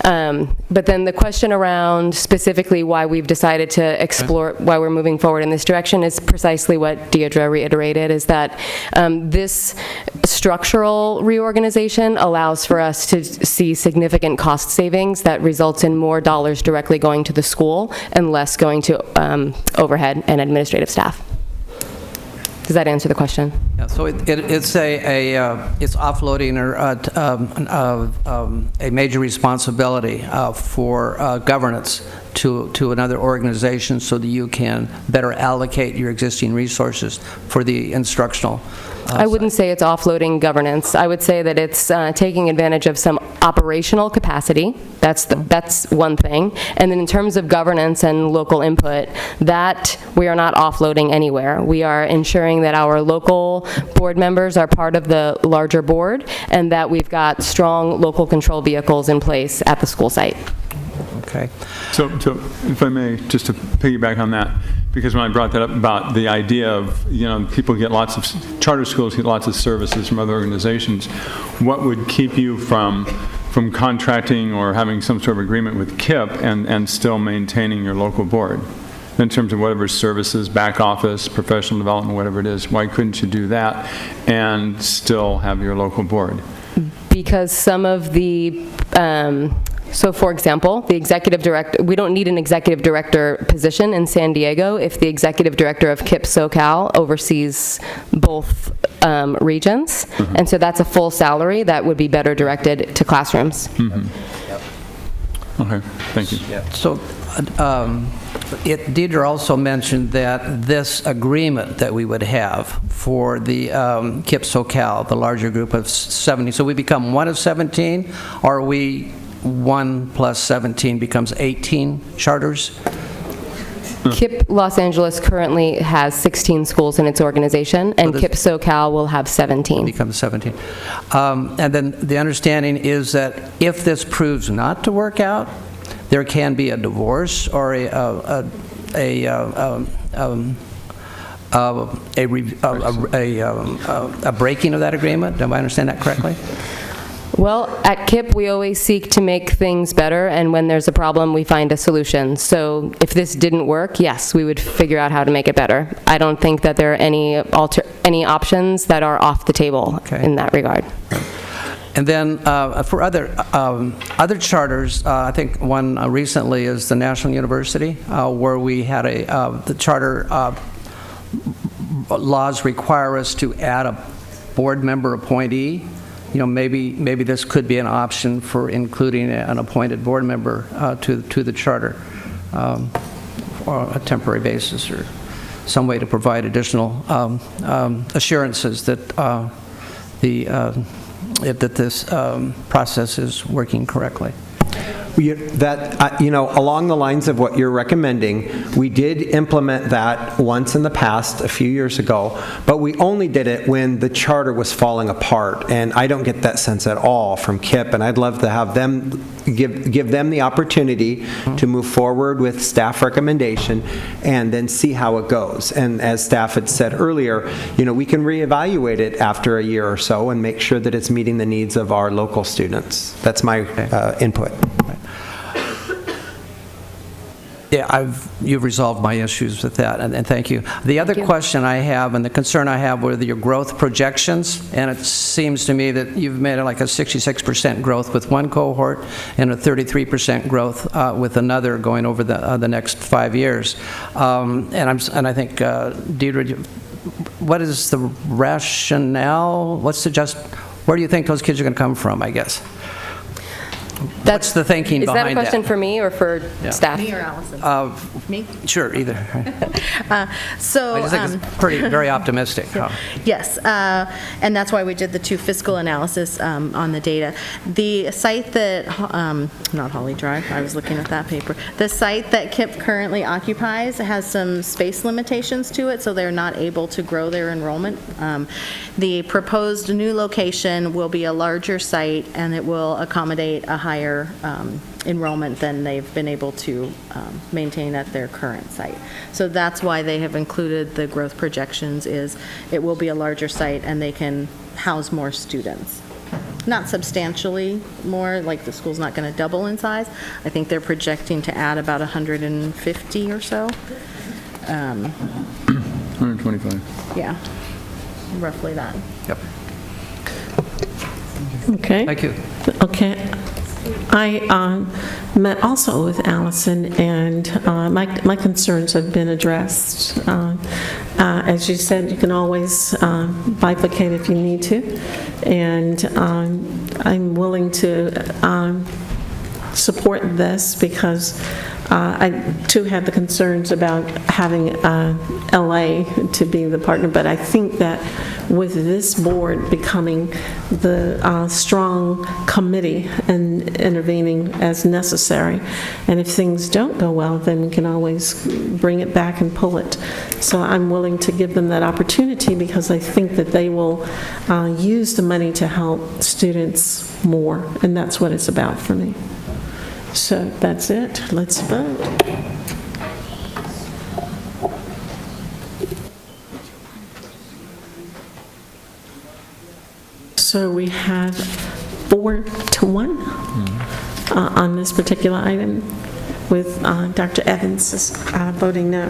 But then the question around specifically why we've decided to explore, why we're moving forward in this direction, is precisely what Deidre reiterated, is that this structural reorganization allows for us to see significant cost savings that results in more dollars directly going to the school and less going to overhead and administrative staff. Does that answer the question? Yeah, so it's offloading a major responsibility for governance to another organization, so that you can better allocate your existing resources for the instructional. I wouldn't say it's offloading governance. I would say that it's taking advantage of some operational capacity. That's one thing. And then in terms of governance and local input, that we are not offloading anywhere. We are ensuring that our local board members are part of the larger board, and that we've got strong local control vehicles in place at the school site. Okay. So if I may, just to piggyback on that, because when I brought that up about the idea of, people get charter schools get lots of services from other organizations, what would keep you from contracting or having some sort of agreement with Kipp and still maintaining your local board? In terms of whatever services, back office, professional development, whatever it is, why couldn't you do that and still have your local board? Because some of the so for example, the executive director, we don't need an executive director position in San Diego if the executive director of Kipp SoCal oversees both regions. Mm-hmm. And so that's a full salary that would be better directed to classrooms. Mm-hmm. Okay, thank you. Yeah. So Deidre also mentioned that this agreement that we would have for the Kipp SoCal, the larger group of 70, so we become one of 17, or we 1 plus 17 becomes 18 charters? Kipp Los Angeles currently has 16 schools in its organization, and Kipp SoCal will have 17. Becomes 17. And then the understanding is that if this proves not to work out, there can be a divorce or a breaking of that agreement. Do I understand that correctly? Well, at Kipp, we always seek to make things better, and when there's a problem, we find a solution. So if this didn't work, yes, we would figure out how to make it better. I don't think that there are any options that are off the table in that regard. And then for other charters, I think one recently is the National University, where we had the charter laws require us to add a board member appointee. You know, maybe this could be an option for including an appointed board member to the charter on a temporary basis, or some way to provide additional assurances that that this process is working correctly. Along the lines of what you're recommending, we did implement that once in the past, a few years ago, but we only did it when the charter was falling apart, and I don't get that sense at all from Kipp, and I'd love to have them, give them the opportunity to move forward with staff recommendation and then see how it goes. And as staff had said earlier, we can reevaluate it after a year or so and make sure that it's meeting the needs of our local students. That's my input. Yeah, you've resolved my issues with that, and thank you. The other question I have, and the concern I have, were your growth projections, and it seems to me that you've made like a 66% growth with one cohort and a 33% growth with another going over the next 5 years. And I think, Deidre, what is the rationale? Where do you think those kids are going to come from, I guess? What's the thinking behind that? Is that a question for me or for staff? Me or Allison? Me? Sure, either. So I just think it's very optimistic. Yes, and that's why we did the 2 fiscal analysis on the data. The site that, not Holly Drive, I was looking at that paper. The site that Kipp currently occupies has some space limitations to it, so they're not able to grow their enrollment. The proposed new location will be a larger site, and it will accommodate a higher enrollment than they've been able to maintain at their current site. So that's why they have included the growth projections, is it will be a larger site and they can house more students. Not substantially more, like the school's not going to double in size. I think they're projecting to add about 150 or so. 125. Yeah, roughly that. Yep. Okay. Thank you. Okay. I met also with Allison, and my concerns have been addressed. As you said, you can always bifurcate if you need to, and I'm willing to support this because I too had the concerns about having LA to be the partner, but I think that with this board becoming the strong committee and intervening as necessary, and if things don't go well, then we can always bring it back and pull it. So I'm willing to give them that opportunity because I think that they will use the money to help students more, and that's what it's about for me. So that's it. Let's vote. So we have 4-1 on this particular item, with Dr. Evans voting no.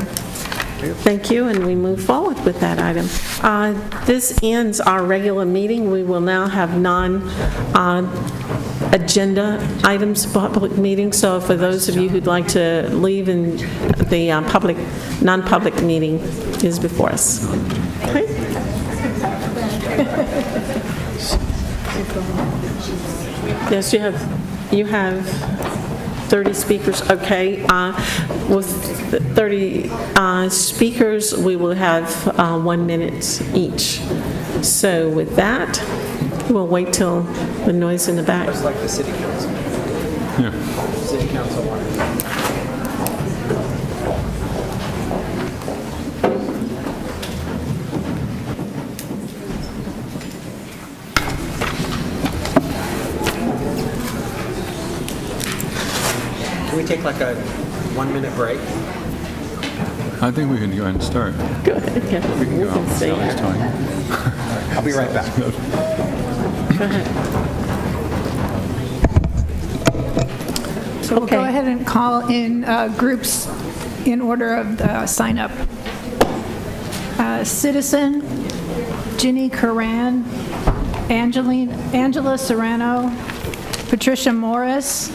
Thank you, and we move forward with that item. This ends our regular meeting. We will now have non-agenda items for public meetings. So for those of you who'd like to leave, in the non-public meeting is before us. Okay. Yes, you have 30 speakers, okay. With 30 speakers, we will have 1 minute each. So with that, we'll wait till the noise in the back. Just like the city council. Yeah. City council one. Can we take like a 1 minute break? I think we can go ahead and start. Go ahead, yeah. We can go. stay Sally's here. talking. I'll be right back. Go ahead. So we'll go ahead and call in groups in order of the sign-up. Citizen, Ginny Curran, Angela Serrano, Patricia Morris,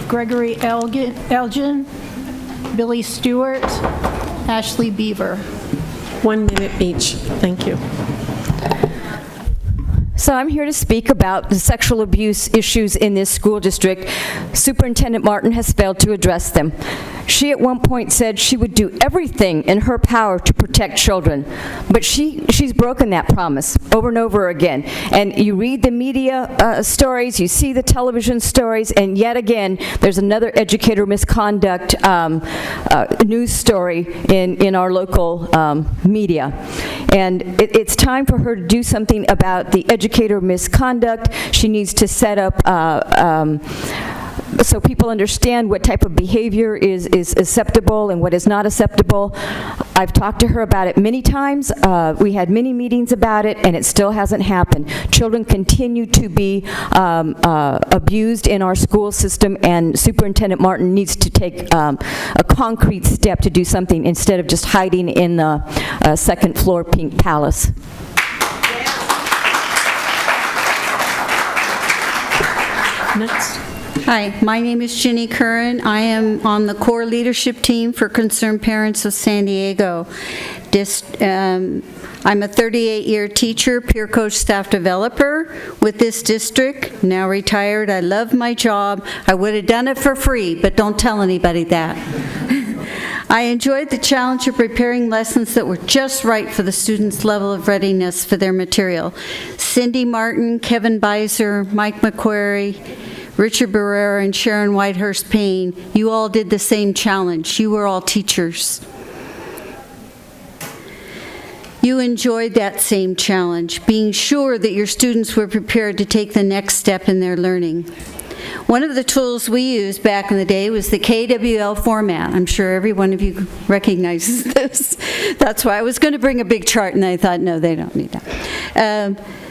Gregory Elgin, Billy Stewart, Ashley Beaver. 1 minute each. Thank you. So I'm here to speak about the sexual abuse issues in this school district. Superintendent Martin has failed to address them. She at one point said she would do everything in her power to protect children, but she's broken that promise over and over again. And you read the media stories, you see the television stories, and yet again, there's another educator misconduct news story in our local media. And it's time for her to do something about the educator misconduct. She needs to set up so people understand what type of behavior is acceptable and what is not acceptable. I've talked to her about it many times. We had many meetings about it, and it still hasn't happened. Children continue to be abused in our school system, and Superintendent Martin needs to take a concrete step to do something instead of just hiding in the second floor pink palace. Next. Hi, my name is Ginny Curran. I am on the core leadership team for Concerned Parents of San Diego. I'm a 38-year teacher, peer coach, staff developer with this district, now retired. I love my job. I would have done it for free, but don't tell anybody that. I enjoyed the challenge of preparing lessons that were just right for the students' level of readiness for their material. Cindy Martin, Kevin Beiser, Mike McQuarrie, Richard Barrera, and Sharon Whitehurst Payne, you all did the same challenge. You were all teachers. You enjoyed that same challenge, being sure that your students were prepared to take the next step in their learning. One of the tools we used back in the day was the KWL format. I'm sure every one of you recognizes this. That's why I was going to bring a big chart, and I thought, no, they don't need that.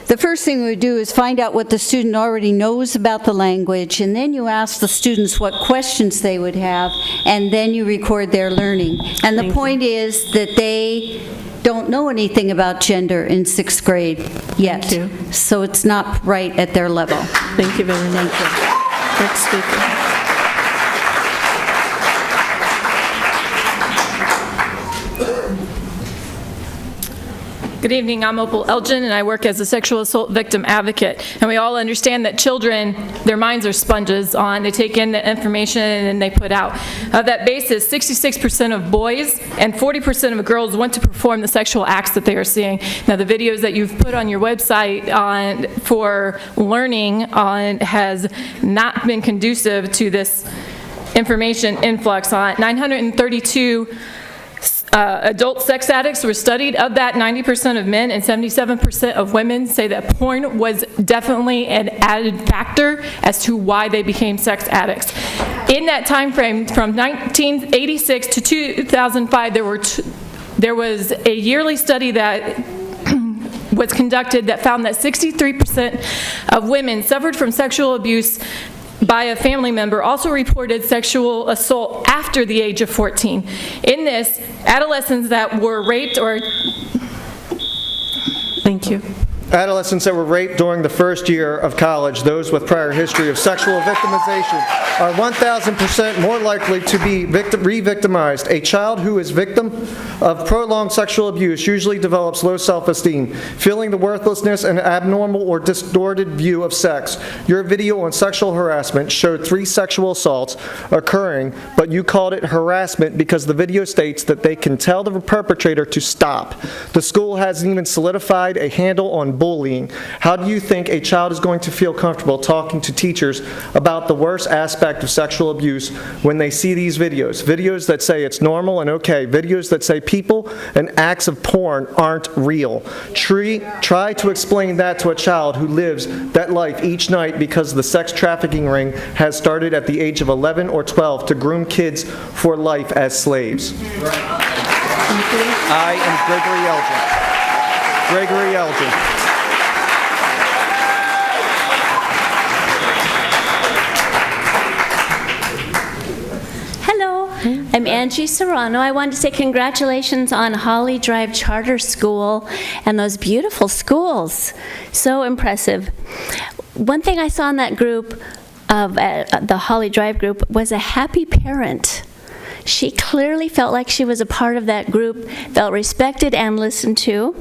The first thing we would do is find out what the student already knows about the language, and then you ask the students what questions they would have, and then you record their learning. And the point is that they don't know anything about gender in 6th grade yet. Thank you. So it's not right at their level. Thank you very much. Thank you. Next speaker. Good evening, I'm Opal Elgin, and I work as a sexual assault victim advocate. And we all understand that children, their minds are sponges they take in the information and then they put out. Of that basis, 66% of boys and 40% of girls want to perform the sexual acts that they are seeing. Now, the videos that you've put on your website for learning has not been conducive to this information influx. 932 adult sex addicts were studied. Of that, 90% of men and 77% of women say that porn was definitely an added factor as to why they became sex addicts. In that time frame, from 1986 to 2005, there was a yearly study that was conducted that found that 63% of women suffered from sexual abuse by a family member, also reported sexual assault after the age of 14. In this, adolescents that were raped or... Thank you. Adolescents that were raped during the first year of college, those with prior history of sexual victimization, are 1,000% more likely to be re-victimized. A child who is victim of prolonged sexual abuse usually develops low self-esteem, feeling the worthlessness and abnormal or distorted view of sex. Your video on sexual harassment showed 3 sexual assaults occurring, but you called it harassment because the video states that they can tell the perpetrator to stop. The school hasn't even solidified a handle on bullying. How do you think a child is going to feel comfortable talking to teachers about the worst aspect of sexual abuse when they see these videos? Videos that say it's normal and okay. Videos that say people and acts of porn aren't real. Try to explain that to a child who lives that life each night because the sex trafficking ring has started at the age of 11 or 12 to groom kids for life as slaves. I am Gregory Elgin. Hello, I'm Angie Serrano. I wanted to say congratulations on Holly Drive Charter School and those beautiful schools. So impressive. One thing I saw in that group, of the Holly Drive group, was a happy parent. She clearly felt like she was a part of that group, felt respected and listened to.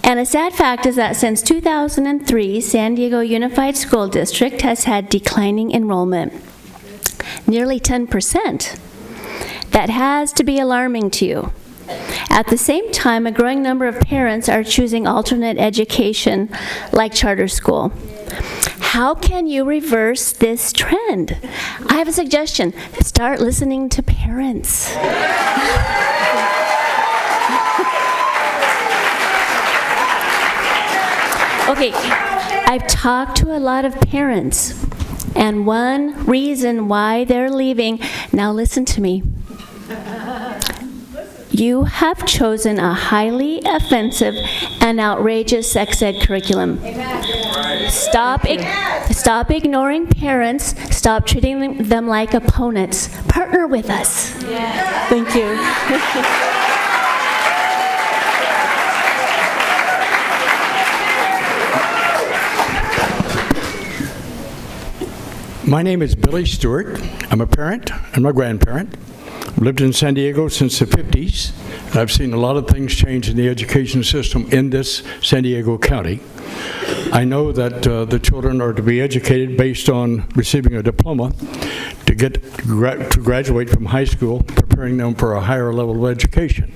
And a sad fact is that since 2003, San Diego Unified School District has had declining enrollment, nearly 10%. That has to be alarming to you. At the same time, a growing number of parents are choosing alternate education like charter school. How can you reverse this trend? I have a suggestion. Start listening to parents. Okay, I've talked to a lot of parents, and one reason why they're leaving, now listen to me. You have chosen a highly offensive and outrageous sex ed curriculum. Stop ignoring parents. Stop treating them like opponents. Partner with us. Thank you. My name is Billy Stewart. I'm a parent and a grandparent. I've lived in San Diego since the 50s, and I've seen a lot of things change in the education system in this San Diego County. I know that the children are to be educated based on receiving a diploma to graduate from high school, preparing them for a higher level of education.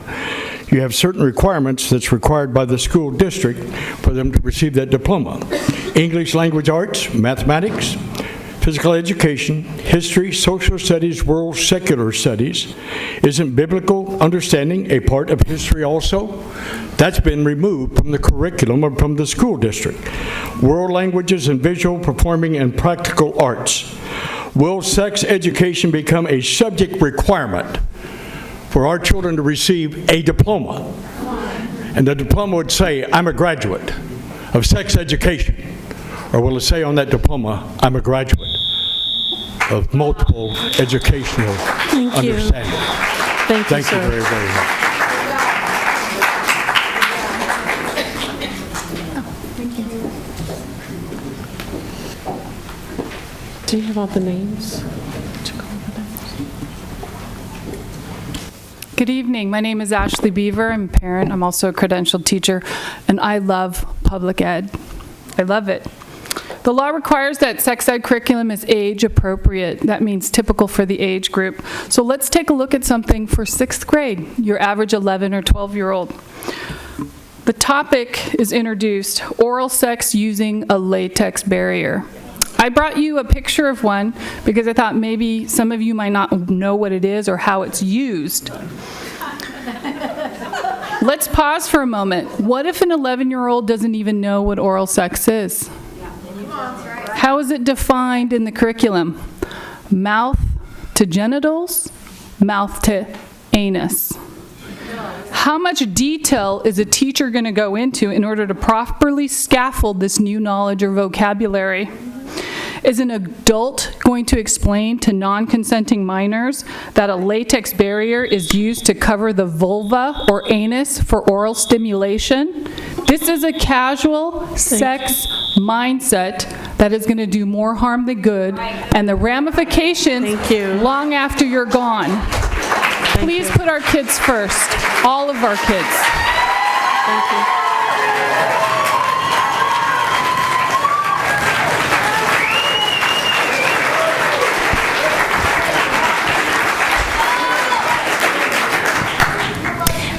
You have certain requirements that's required by the school district for them to receive that diploma. English language arts, mathematics, physical education, history, social studies, world secular studies. Isn't biblical understanding a part of history also? That's been removed from the curriculum or from the school district. World languages and visual, performing, and practical arts. Will sex education become a subject requirement for our children to receive a diploma? And the diploma would say, I'm a graduate of sex education. Or will it say on that diploma, I'm a graduate of multiple educational understanding? Thank you, you very, very much. Do you have all the names? Good evening. My name is Ashley Beaver. I'm a parent. I'm also a credentialed teacher, and I love public ed. I love it. The law requires that sex ed curriculum is age appropriate. That means typical for the age group. So let's take a look at something for 6th grade, your average 11 or 12-year-old. The topic is introduced, oral sex using a latex barrier. I brought you a picture of one because I thought maybe some of you might not know what it is or how it's used. Let's pause for a moment. What if an 11-year-old doesn't even know what oral sex is? How is it defined in the curriculum? Mouth to genitals, mouth to anus. How much detail is a teacher going to go into in order to properly scaffold this new knowledge or vocabulary? Is an adult going to explain to non-consenting minors that a latex barrier is used to cover the vulva or anus for oral stimulation? This is a casual sex mindset that is going to do more harm than good, and the ramifications long after you're gone. Please put our kids first, all of our kids. Thank you.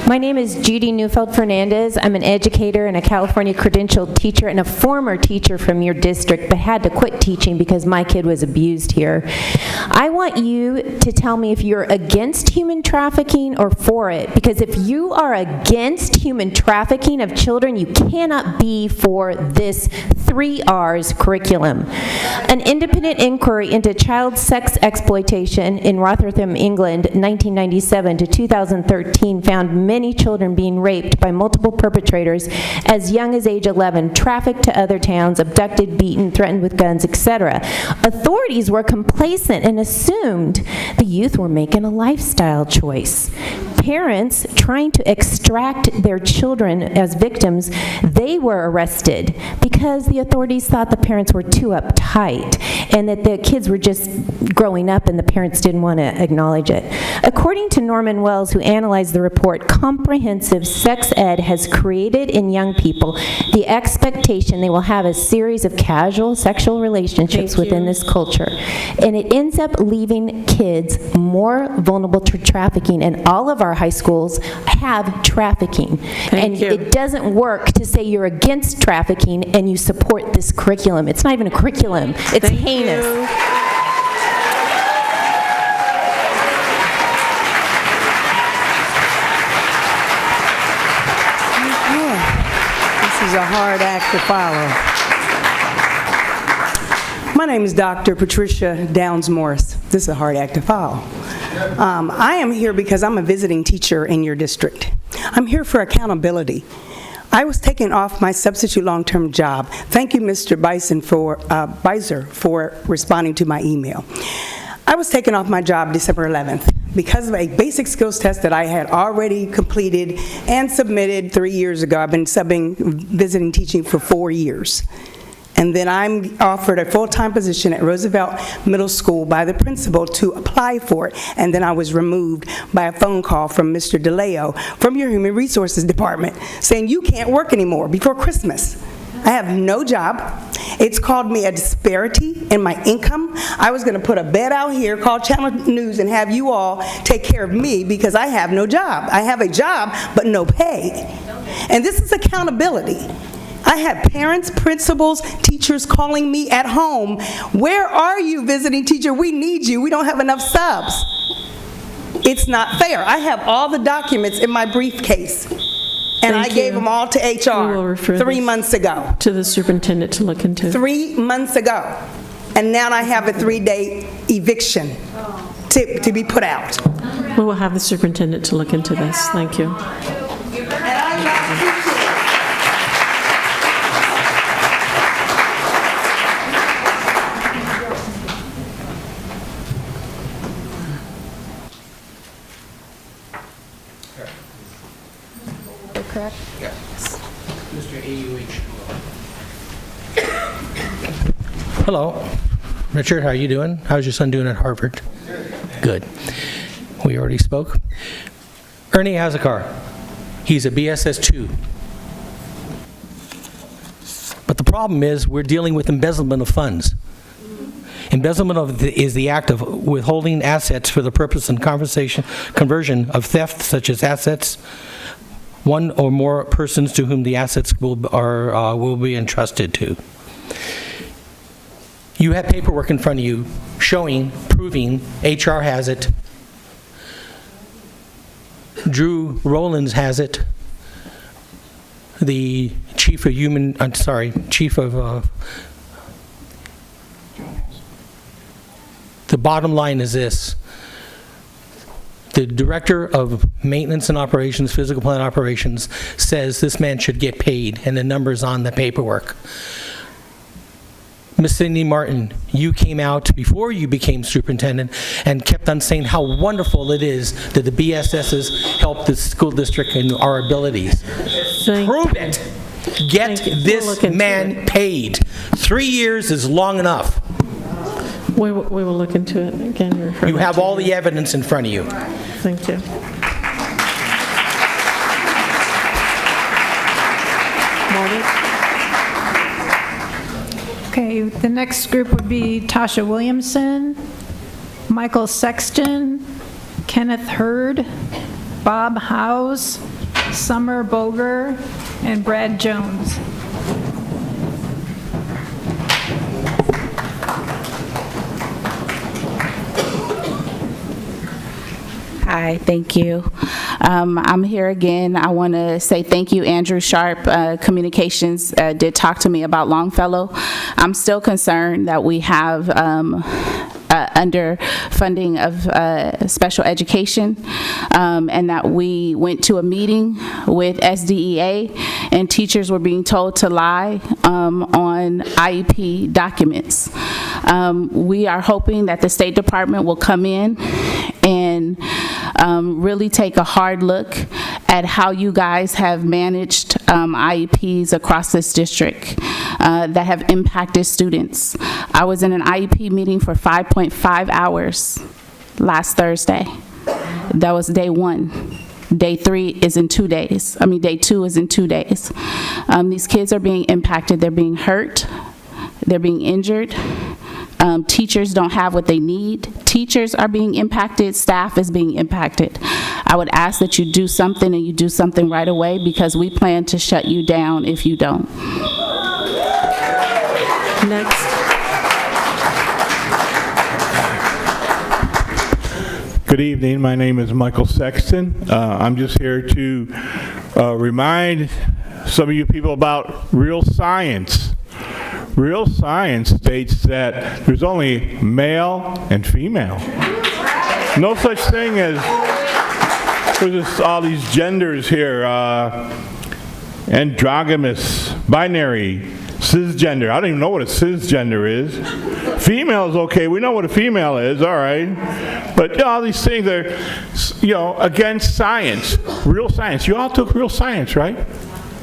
My name is Judy Neufeld Fernandez. I'm an educator and a California credentialed teacher and a former teacher from your district, but had to quit teaching because my kid was abused here. I want you to tell me if you're against human trafficking or for it, because if you are against human trafficking of children, you cannot be for this 3 R's curriculum. An independent inquiry into child sex exploitation in Rotherham, England, 1997 to 2013 found many children being raped by multiple perpetrators as young as age 11, trafficked to other towns, abducted, beaten, threatened with guns, etc. Authorities were complacent and assumed the youth were making a lifestyle choice. Parents trying to extract their children as victims, they were arrested because the authorities thought the parents were too uptight and that the kids were just growing up and the parents didn't want to acknowledge it. According to Norman Wells, who analyzed the report, comprehensive sex ed has created in young people the expectation they will have a series of casual sexual relationships within this culture. And it ends up leaving kids more vulnerable to trafficking, and all of our high schools have trafficking. It doesn't work to say you're against trafficking and you support this curriculum. It's not even a curriculum. It's heinous. This is a hard act to follow. My name is Dr. Patricia Downs Morris. This is a hard act to follow. I am here because I'm a visiting teacher in your district. I'm here for accountability. I was taken off my substitute long-term job. Thank you, Mr. Beiser, for responding to my email. I was taken off my job December 11th because of a basic skills test that I had already completed and submitted 3 years ago. I've been visiting teaching for 4 years. And then I'm offered a full-time position at Roosevelt Middle School by the principal to apply for it. And then I was removed by a phone call from Mr. DeLeo from your Human Resources Department saying you can't work anymore before Christmas. I have no job. It's called me a disparity in my income. I was going to put a bed out here, call Channel News, and have you all take care of me because I have no job. I have a job, but no pay. And this is accountability. I had parents, principals, teachers calling me at home. Where are you, visiting teacher? We need you. We don't have enough subs. It's not fair. I have all the documents in my briefcase. And I gave them all to HR 3 months ago. To the superintendent to look into. 3 months ago. And now I have a 3-day eviction to be put out. We will have the superintendent to look into this. Thank you. Correct? Yes. Mr. AUH. Hello, Richard, how are you doing? How's your son doing at Harvard? Good. We already spoke. Ernie has a car. He's a BSS 2. But the problem is we're dealing with embezzlement of funds. Embezzlement is the act of withholding assets for the purpose and conversion of theft, such as assets, one or more persons to whom the assets will be entrusted to. You have paperwork in front of you proving HR has it, Drew Rollins has it, the chief of the bottom line is this. The director of maintenance and operations, physical plant operations, says this man should get paid, and the number's on the paperwork. Miss Cindy Martin, you came out before you became superintendent and kept on saying how wonderful it is that the BSSs help the school district in our abilities. Prove it. Get this man paid. 3 years is long enough. We will look into it again. You have all the evidence in front of you. Thank you. Okay, the next group would be Tasha Williamson, Michael Sexton, Kenneth Hurd, Bob Howes, Summer Boger, and Brad Jones. Hi, thank you. I'm here again. I want to say thank you, Andrew Sharp. Communications did talk to me about Longfellow. I'm still concerned that we have underfunding of special education, and that we went to a meeting with SDEA and teachers were being told to lie on IEP documents. We are hoping that the State Department will come in and really take a hard look at how you guys have managed IEPs across this district that have impacted students. I was in an IEP meeting for 5.5 hours last Thursday. That was day 1. Day 3 is in 2 days. Day 2 is in 2 days. These kids are being impacted. They're being hurt. They're being injured. Teachers don't have what they need. Teachers are being impacted. Staff is being impacted. I would ask that you do something, and you do something right away, because we plan to shut you down if you don't. Next. Good evening. My name is Michael Sexton. I'm just here to remind some of you people about real science. Real science states that there's only male and female. No such thing as, there's just all these genders here, androgynous, binary, cisgender. I don't even know what a cisgender is. Female is okay. We know what a female is, all right. But all these things are, against science, real science. You all took real science, right?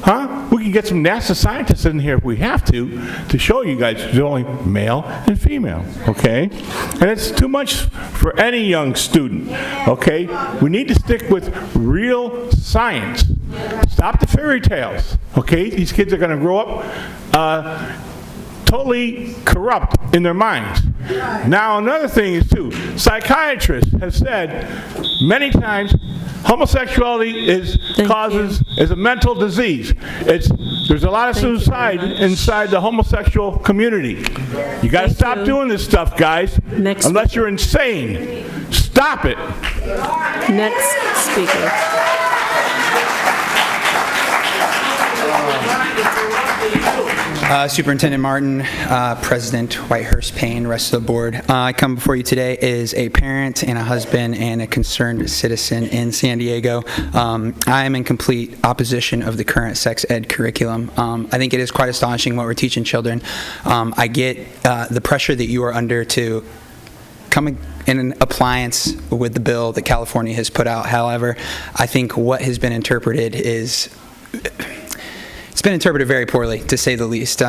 Huh? We can get some NASA scientists in here if we have to show you guys there's only male and female, okay? And it's too much for any young student, okay? We need to stick with real science. Stop the fairy tales, okay? These kids are going to grow up totally corrupt in their minds. Now, another thing is, too, psychiatrists have said many times homosexuality is a mental disease. There's a lot of suicide inside the homosexual community. You got to stop doing this stuff, guys. Unless you're insane. Stop it. Next speaker. Superintendent Martin, President Whitehurst Payne, rest of the board. I come before you today as a parent and a husband and a concerned citizen in San Diego. I am in complete opposition of the current sex ed curriculum. I think it is quite astonishing what we're teaching children. I get the pressure that you are under to come in an appliance with the bill that California has put out. However, I think what has been interpreted is... It's been interpreted very poorly, to say the least.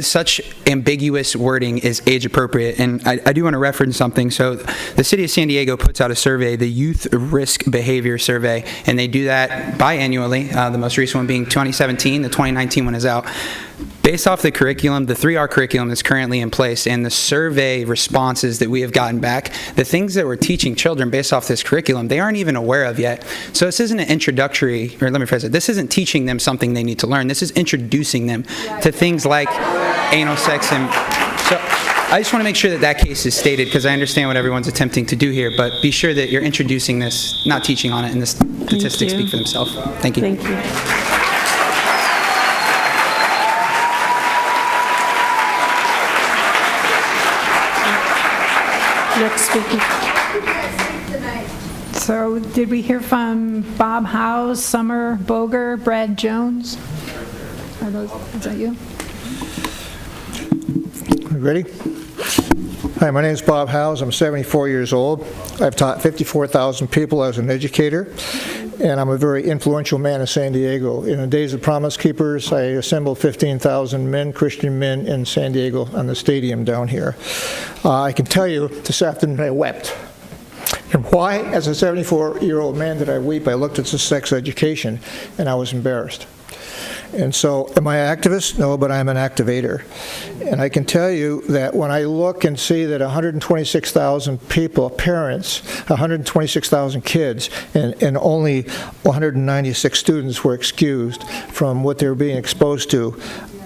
Such ambiguous wording is age appropriate, and I do want to reference something. So the City of San Diego puts out a survey, the Youth Risk Behavior Survey, and they do that biannually, the most recent one being 2017, the 2019 one is out. Based off the curriculum, the 3R curriculum that's currently in place, and the survey responses that we have gotten back, the things that we're teaching children based off this curriculum, they aren't even aware of yet. So this isn't an introductory, or let me phrase it, this isn't teaching them something they need to learn. This is introducing them to things like anal sex. And so I just want to make sure that that case is stated, because I understand what everyone's attempting to do here, but be sure that you're introducing this, not teaching on it, and the statistics speak for themselves. Thank you. Thank you. Next speaker. So did we hear from Bob Howes, Summer Boger, Brad Jones? Is that you? ready? Hi, my name is Bob Howes. I'm 74 years old. I've taught 54,000 people as an educator, and I'm a very influential man in San Diego. In the days of Promise Keepers, I assembled 15,000 men, Christian men, in San Diego on the stadium down here. I can tell you this afternoon I wept. And why? As a 74-year-old man did I weep? I looked at the sex education, and I was embarrassed. And so, am I an activist? No, but I'm an activator. And I can tell you that when I look and see that 126,000 people, parents, 126,000 kids, and only 196 students were excused from what they were being exposed to,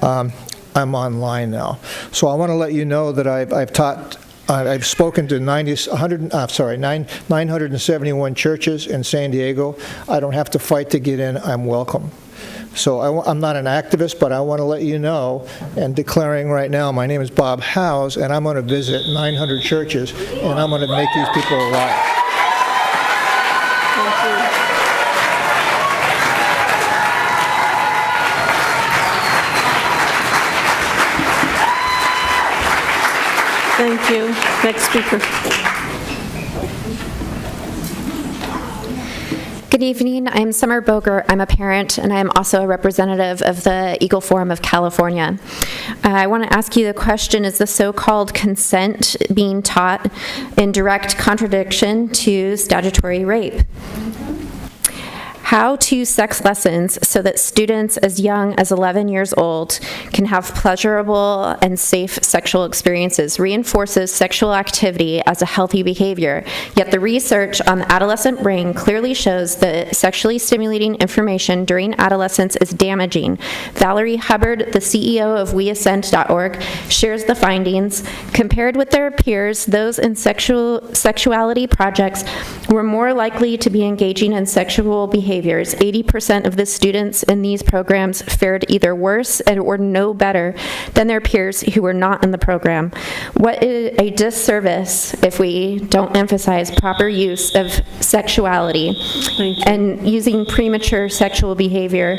I'm online now. So I want to let you know that I've spoken to 971 churches in San Diego. I don't have to fight to get in. I'm welcome. So I'm not an activist, but I want to let you know, and declaring right now, my name is Bob Howes, and I'm going to visit 900 churches, and I'm going to make these people alive. Thank you. Next speaker. Good evening. I'm Summer Boger. I'm a parent, and I am also a representative of the Eagle Forum of California. I want to ask you the question, is the so-called consent being taught in direct contradiction to statutory rape? How to sex lessons so that students as young as 11 years old can have pleasurable and safe sexual experiences reinforces sexual activity as a healthy behavior. Yet the research on the adolescent brain clearly shows that sexually stimulating information during adolescence is damaging. Valerie Hubbard, the CEO of WeAscend.org, shares the findings. Compared with their peers, those in sexuality projects were more likely to be engaging in sexual behaviors. 80% of the students in these programs fared either worse or no better than their peers who were not in the program. What is a disservice if we don't emphasize proper use of sexuality and using premature sexual behavior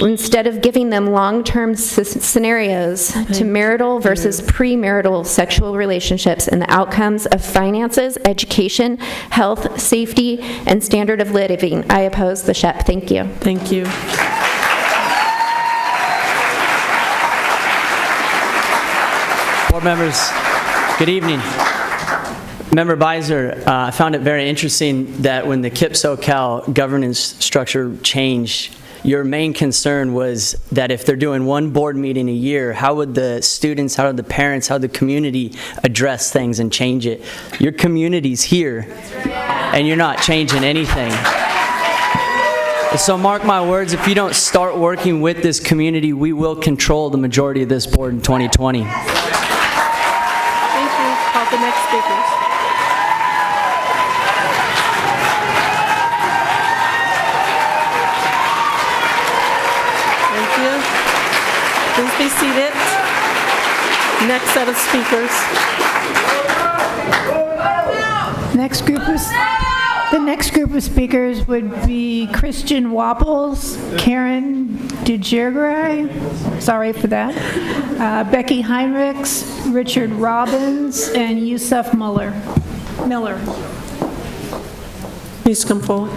instead of giving them long-term scenarios to marital versus premarital sexual relationships and the outcomes of finances, education, health, safety, and standard of living. I oppose the SHEP. Thank you. Thank you. Board members, good evening. Member Beiser, I found it very interesting that when the Kipp SoCal governance structure changed, your main concern was that if they're doing one board meeting a year, how would the students, how would the parents, how would the community address things and change it? Your community's here, and you're not changing anything. So mark my words, if you don't start working with this community, we will control the majority of this board in 2020. Thank you. Call the next speakers. Thank you. Please be seated. Next set of speakers. The next group of speakers would be Christian Wapples, Karen DeGiegre, sorry for that, Becky Heinrichs, Richard Robbins, and Yusuf Miller. Please come forward.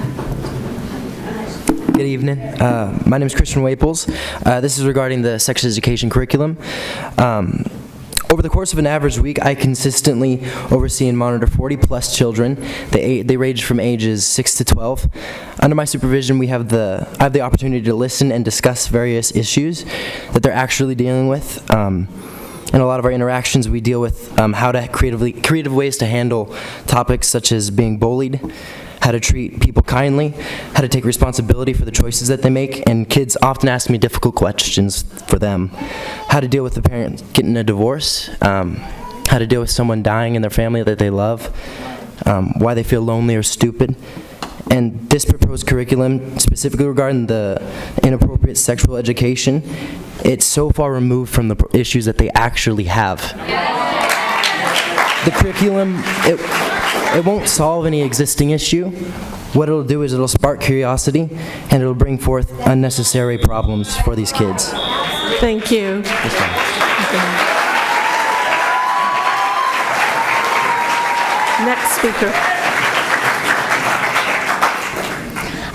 Good evening. My name is Christian Waples. This is regarding the sex education curriculum. Over the course of an average week, I consistently oversee and monitor 40-plus children. They range from ages 6 to 12. Under my supervision, I have the opportunity to listen and discuss various issues that they're actually dealing with. In a lot of our interactions, we deal with how to creative ways to handle topics such as being bullied, how to treat people kindly, how to take responsibility for the choices that they make, and kids often ask me difficult questions for them. How to deal with a parent getting a divorce, how to deal with someone dying in their family that they love, why they feel lonely or stupid. And this proposed curriculum, specifically regarding the inappropriate sexual education, it's so far removed from the issues that they actually have. The curriculum, it won't solve any existing issue. What it'll do is it'll spark curiosity, and it'll bring forth unnecessary problems for these kids. Thank you. Next speaker.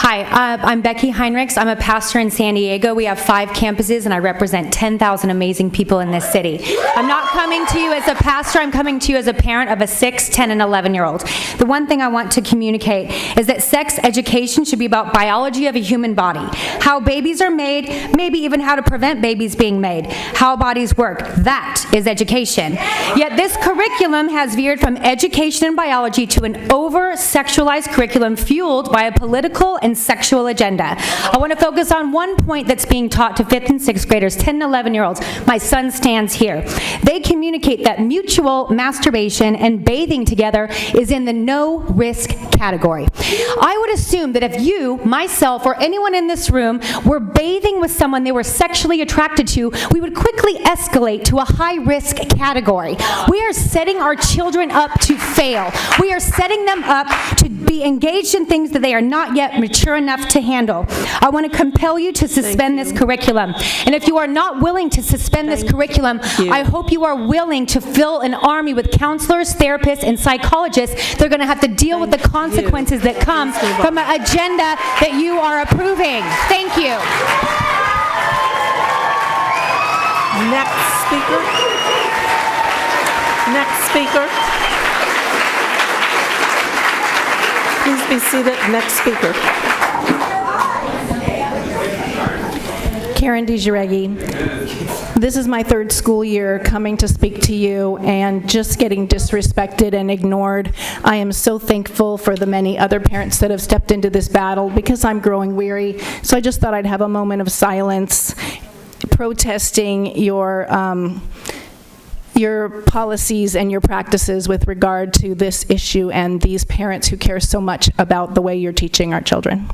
Hi, I'm Becky Heinrichs. I'm a pastor in San Diego. We have 5 campuses, and I represent 10,000 amazing people in this city. I'm not coming to you as a pastor. I'm coming to you as a parent of a 6, 10, and 11-year-old. The one thing I want to communicate is that sex education should be about biology of a human body, how babies are made, maybe even how to prevent babies being made, how bodies work. That is education. Yet this curriculum has veered from education and biology to an over-sexualized curriculum fueled by a political and sexual agenda. I want to focus on one point that's being taught to 5th and 6th graders, 10 and 11-year-olds. My son stands here. They communicate that mutual masturbation and bathing together is in the no-risk category. I would assume that if you, myself, or anyone in this room were bathing with someone they were sexually attracted to, we would quickly escalate to a high-risk category. We are setting our children up to fail. We are setting them up to be engaged in things that they are not yet mature enough to handle. I want to compel you to suspend this curriculum. And if you are not willing to suspend this curriculum, I hope you are willing to fill an army with counselors, therapists, and psychologists. They're going to have to deal with the consequences that come from an agenda that you are approving. Thank you. Next speaker. Next speaker. Please be seated. Next speaker. Karen DiGireggi. This is my 3rd school year coming to speak to you and just getting disrespected and ignored. I am so thankful for the many other parents that have stepped into this battle because I'm growing weary. So I just thought I'd have a moment of silence protesting your policies and your practices with regard to this issue and these parents who care so much about the way you're teaching our children.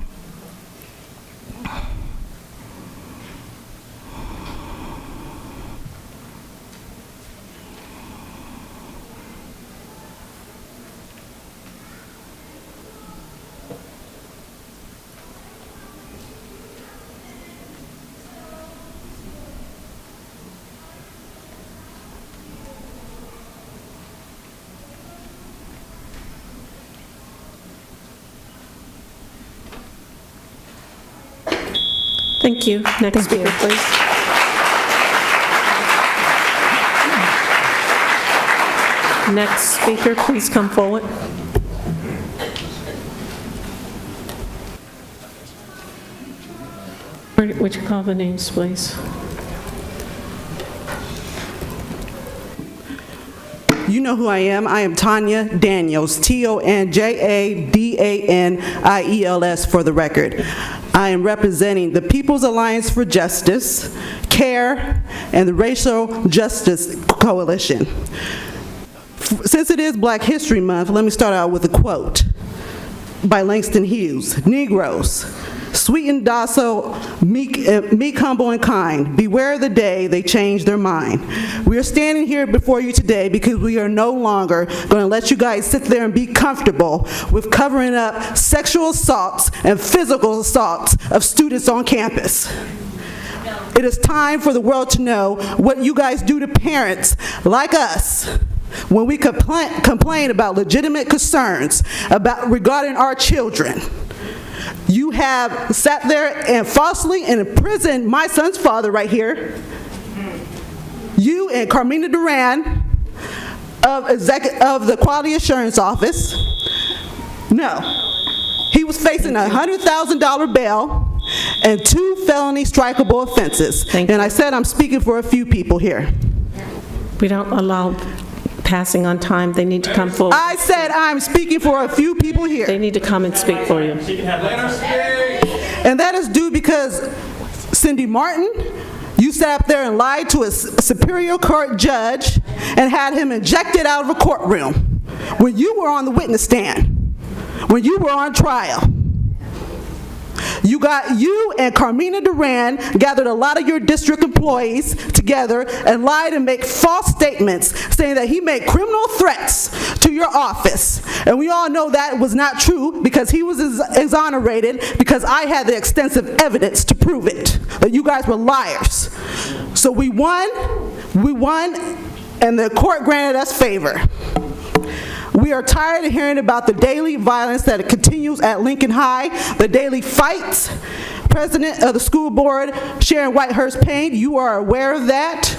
Thank you. Next speaker, please. Next speaker, please come forward. Would you call the names, please? You know who I am. I am Tanya Daniels, Tonjadaniels for the record. I am representing the People's Alliance for Justice, CARE, and the Racial Justice Coalition. Since it is Black History Month, let me start out with a quote by Langston Hughes. Negroes, sweet and docile, meek, humble, and kind, beware the day they change their mind. We are standing here before you today because we are no longer going to let you guys sit there and be comfortable with covering up sexual assaults and physical assaults of students on campus. It is time for the world to know what you guys do to parents like us when we complain about legitimate concerns regarding our children. You have sat there and falsely imprisoned my son's father right here. You and Carmina Duran of the Quality Assurance Office. No. He was facing a $100,000 bail and 2 felony strikeable offenses. And I said I'm speaking for a few people here. We don't allow passing on time. They need to come forward. I said I'm speaking for a few people here. They need to come and speak for you. And that is due because Cindy Martin, you sat up there and lied to a Superior Court judge and had him ejected out of a courtroom when you were on the witness stand, when you were on trial. You and Carmina Duran gathered a lot of your district employees together and lied and made false statements saying that he made criminal threats to your office. And we all know that was not true because he was exonerated because I had the extensive evidence to prove it, that you guys were liars. So we won, and the court granted us favor. We are tired of hearing about the daily violence that continues at Lincoln High, the daily fights. President of the school board, Sharon Whitehurst Payne, you are aware of that.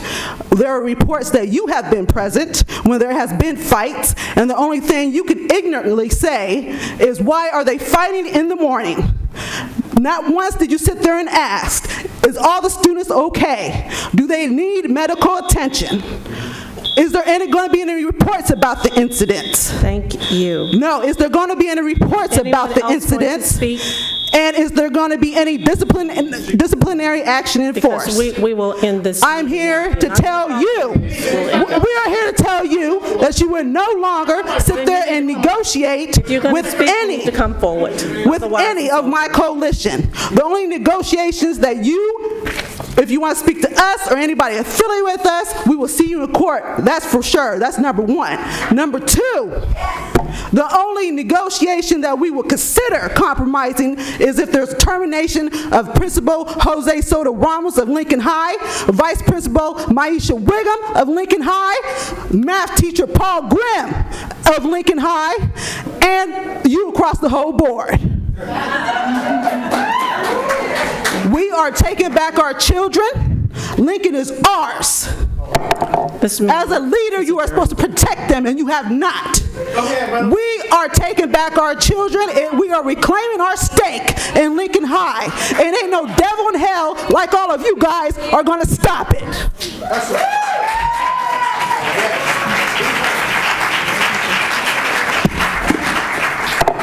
There are reports that you have been present when there has been fights, and the only thing you can ignorantly say is, why are they fighting in the morning? Not once did you sit there and ask, is all the students okay? Do they need medical attention? Is there going to be any reports about the incidents? Thank you. No, is there going to be any reports about the incidents? And is there going to be any disciplinary action enforced? Because we will end this. I'm here to tell you, we are here to tell you that you will no longer sit there and negotiate with any of my coalition. The only negotiations that you, if you want to speak to us or anybody affiliated with us, we will see you in court. That's for sure. That's number one. Number two, the only negotiation that we will consider compromising is if there's termination of Principal Jose Soto Ramos of Lincoln High, Vice Principal Maisha Wiggum of Lincoln High, Math Teacher Paul Grimm of Lincoln High, and you across the whole board. We are taking back our children. Lincoln is ours. As a leader, you are supposed to protect them, and you have not. We are taking back our children, and we are reclaiming our stake in Lincoln High. And ain't no devil in hell like all of you guys are going to stop it. That's right.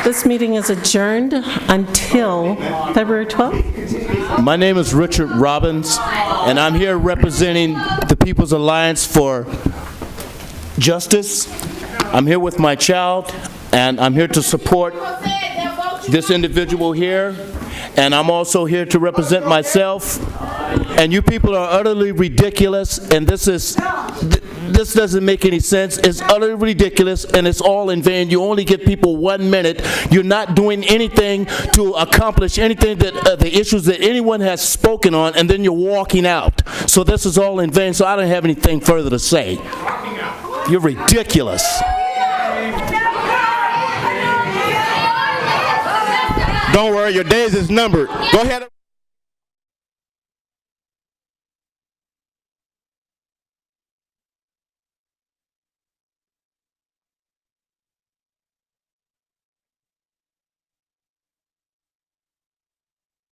This meeting is adjourned until February 12th. My name is Richard Robbins, and I'm here representing the People's Alliance for Justice. I'm here with my child, and I'm here to support this individual here, and I'm also here to represent myself. And you people are utterly ridiculous, and this doesn't make any sense. It's utterly ridiculous, and it's all in vain. You only give people 1 minute. You're not doing anything to accomplish anything that the issues that anyone has spoken on, and then you're walking out. So this is all in vain, so I don't have anything further to say. You're ridiculous. Don't worry, your days is numbered. Go ahead.